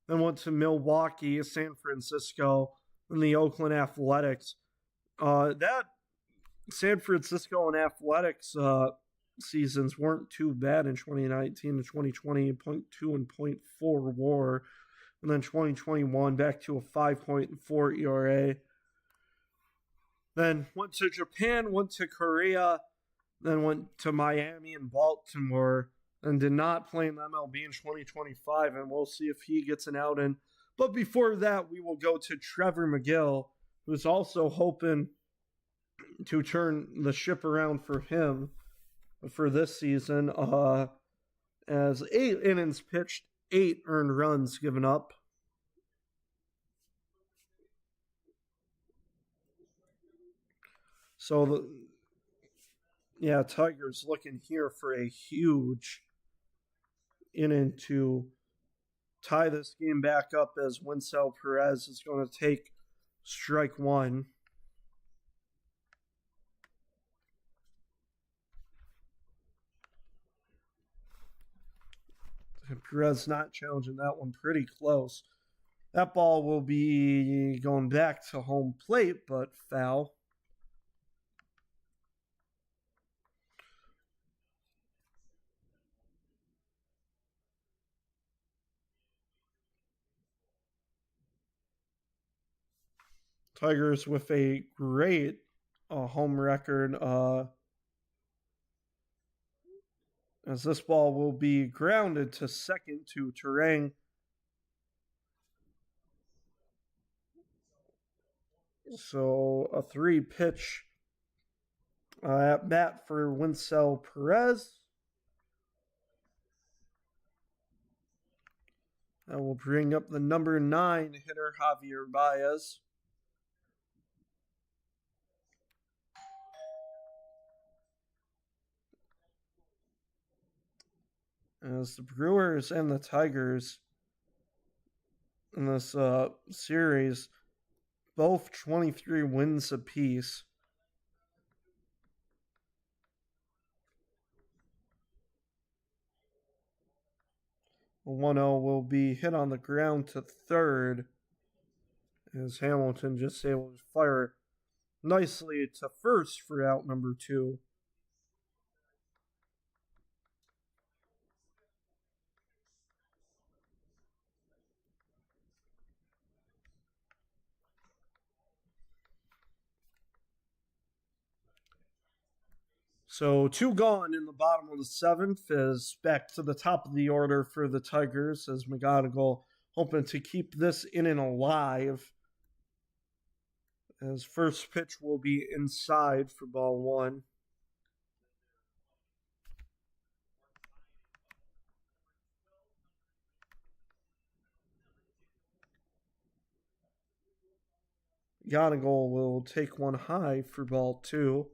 Then went to Milwaukee, San Francisco, and the Oakland Athletics. That San Francisco and Athletics seasons weren't too bad in 2019 and 2020, 0.2 and 0.4 WAR. And then 2021 back to a 5.4 ERA. Then went to Japan, went to Korea, then went to Miami and Baltimore, and did not play in MLB in 2025, and we'll see if he gets an out in. But before that, we will go to Trevor McGill, who's also hoping to turn the ship around for him for this season. As 8 innings pitched, 8 earned runs given up. So, Tigers looking here for a huge inning to tie this game back up as Winsell Perez is going to take strike one. Perez not challenging that one, pretty close. That ball will be going back to home plate, but foul. Tigers with a great home record. As this ball will be grounded to second to Terang. So a 3-pitch at bat for Winsell Perez. That will bring up the number 9 hitter, Javier Baez. As the Brewers and the Tigers in this series, both 23 wins apiece. 1-0 will be hit on the ground to third as Hamilton just able to fire nicely to first for out number 2. So 2 gone in the bottom of the 7th is back to the top of the order for the Tigers as McGonigal hoping to keep this inning alive. As first pitch will be inside for ball 1. McGonigal will take one high for ball 2.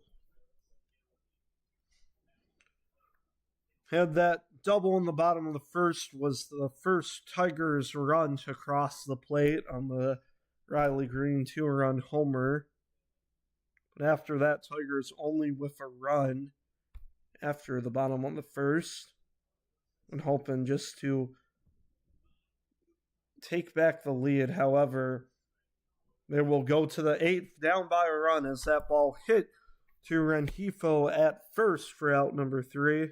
Had that double in the bottom of the first, was the first Tigers run to cross the plate on the Riley Green 2-run homer. But after that, Tigers only with a run after the bottom of the first, and hoping just to take back the lead. However, they will go to the 8th down by a run as that ball hit to Rengifo at first for out number 3.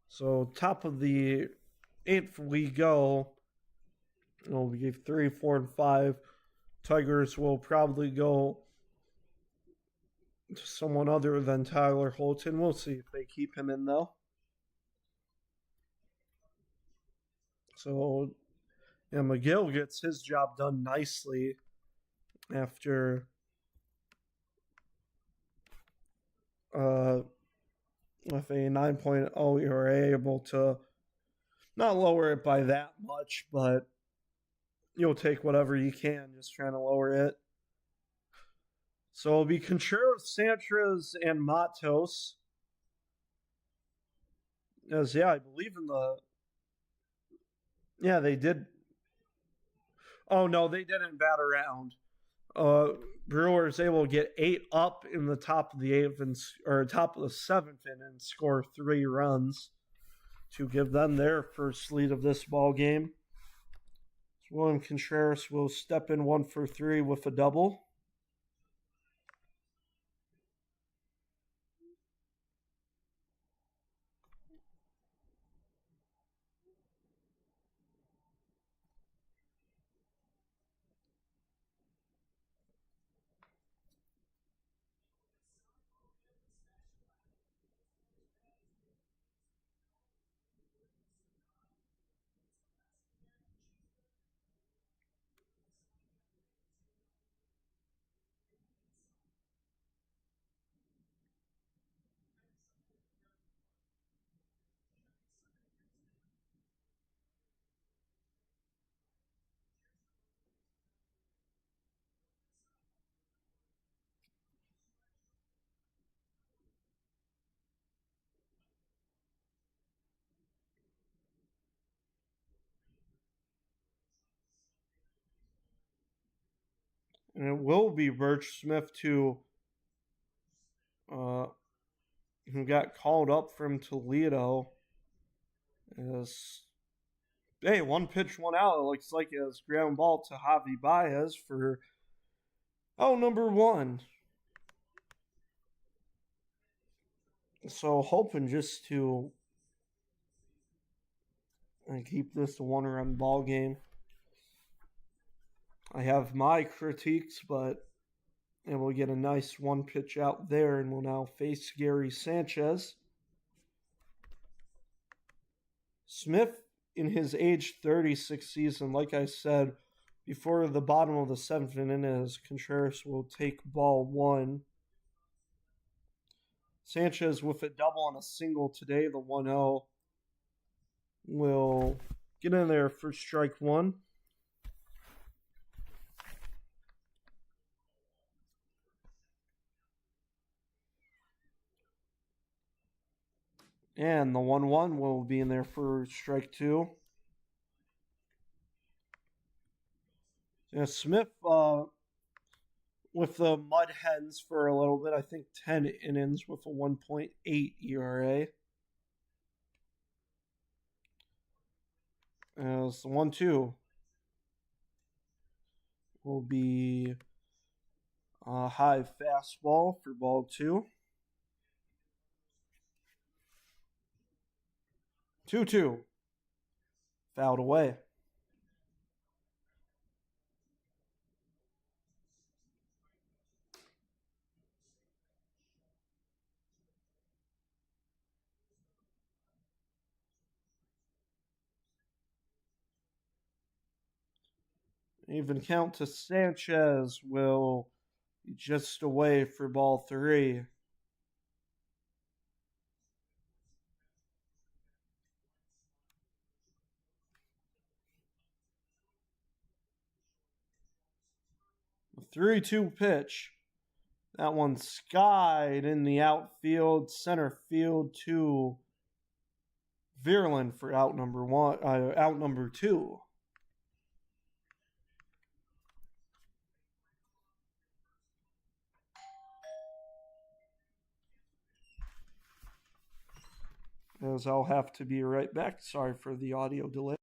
So top of the 8th we go. We gave 3, 4, and 5. Tigers will probably go someone other than Tyler Holton. We'll see if they keep him in, though. So, yeah, McGill gets his job done nicely after with a 9.0 ERA, able to not lower it by that much, but you'll take whatever you can, just trying to lower it. So it'll be Contreras, Sanchez, and Matos. As yeah, I believe in the they did. Oh no, they didn't bat around. Brewers able to get 8 up in the top of the 8th or top of the 7th inning and score 3 runs to give them their first lead of this ball game. So William Contreras will step in 1 for 3 with a double. And it will be Birch Smith who got called up from Toledo. As hey, 1 pitch, 1 out. It looks like it's ground ball to Javi Baez for number 1. So hoping just to keep this a 1-run ball game. I have my critiques, but we'll get a nice 1 pitch out there, and we'll now face Gary Sanchez. Smith, in his age 36 season, like I said, before the bottom of the 7th inning, as Contreras will take ball 1. Sanchez with a double and a single today, the 1-0, will get in there for strike 1. And the 1-1 will be in there for strike 2. Yeah, Smith with the Mud Hens for a little bit, I think 10 innings with a 1.8 ERA. As the 1-2 will be a high fastball for ball 2. 2-2. Fouled away. Even count to Sanchez will be just away for ball 3. A 3-2 pitch. That one skied in the outfield, center field to Virland for out number 2. As I'll have to be right back. Sorry for the audio delay.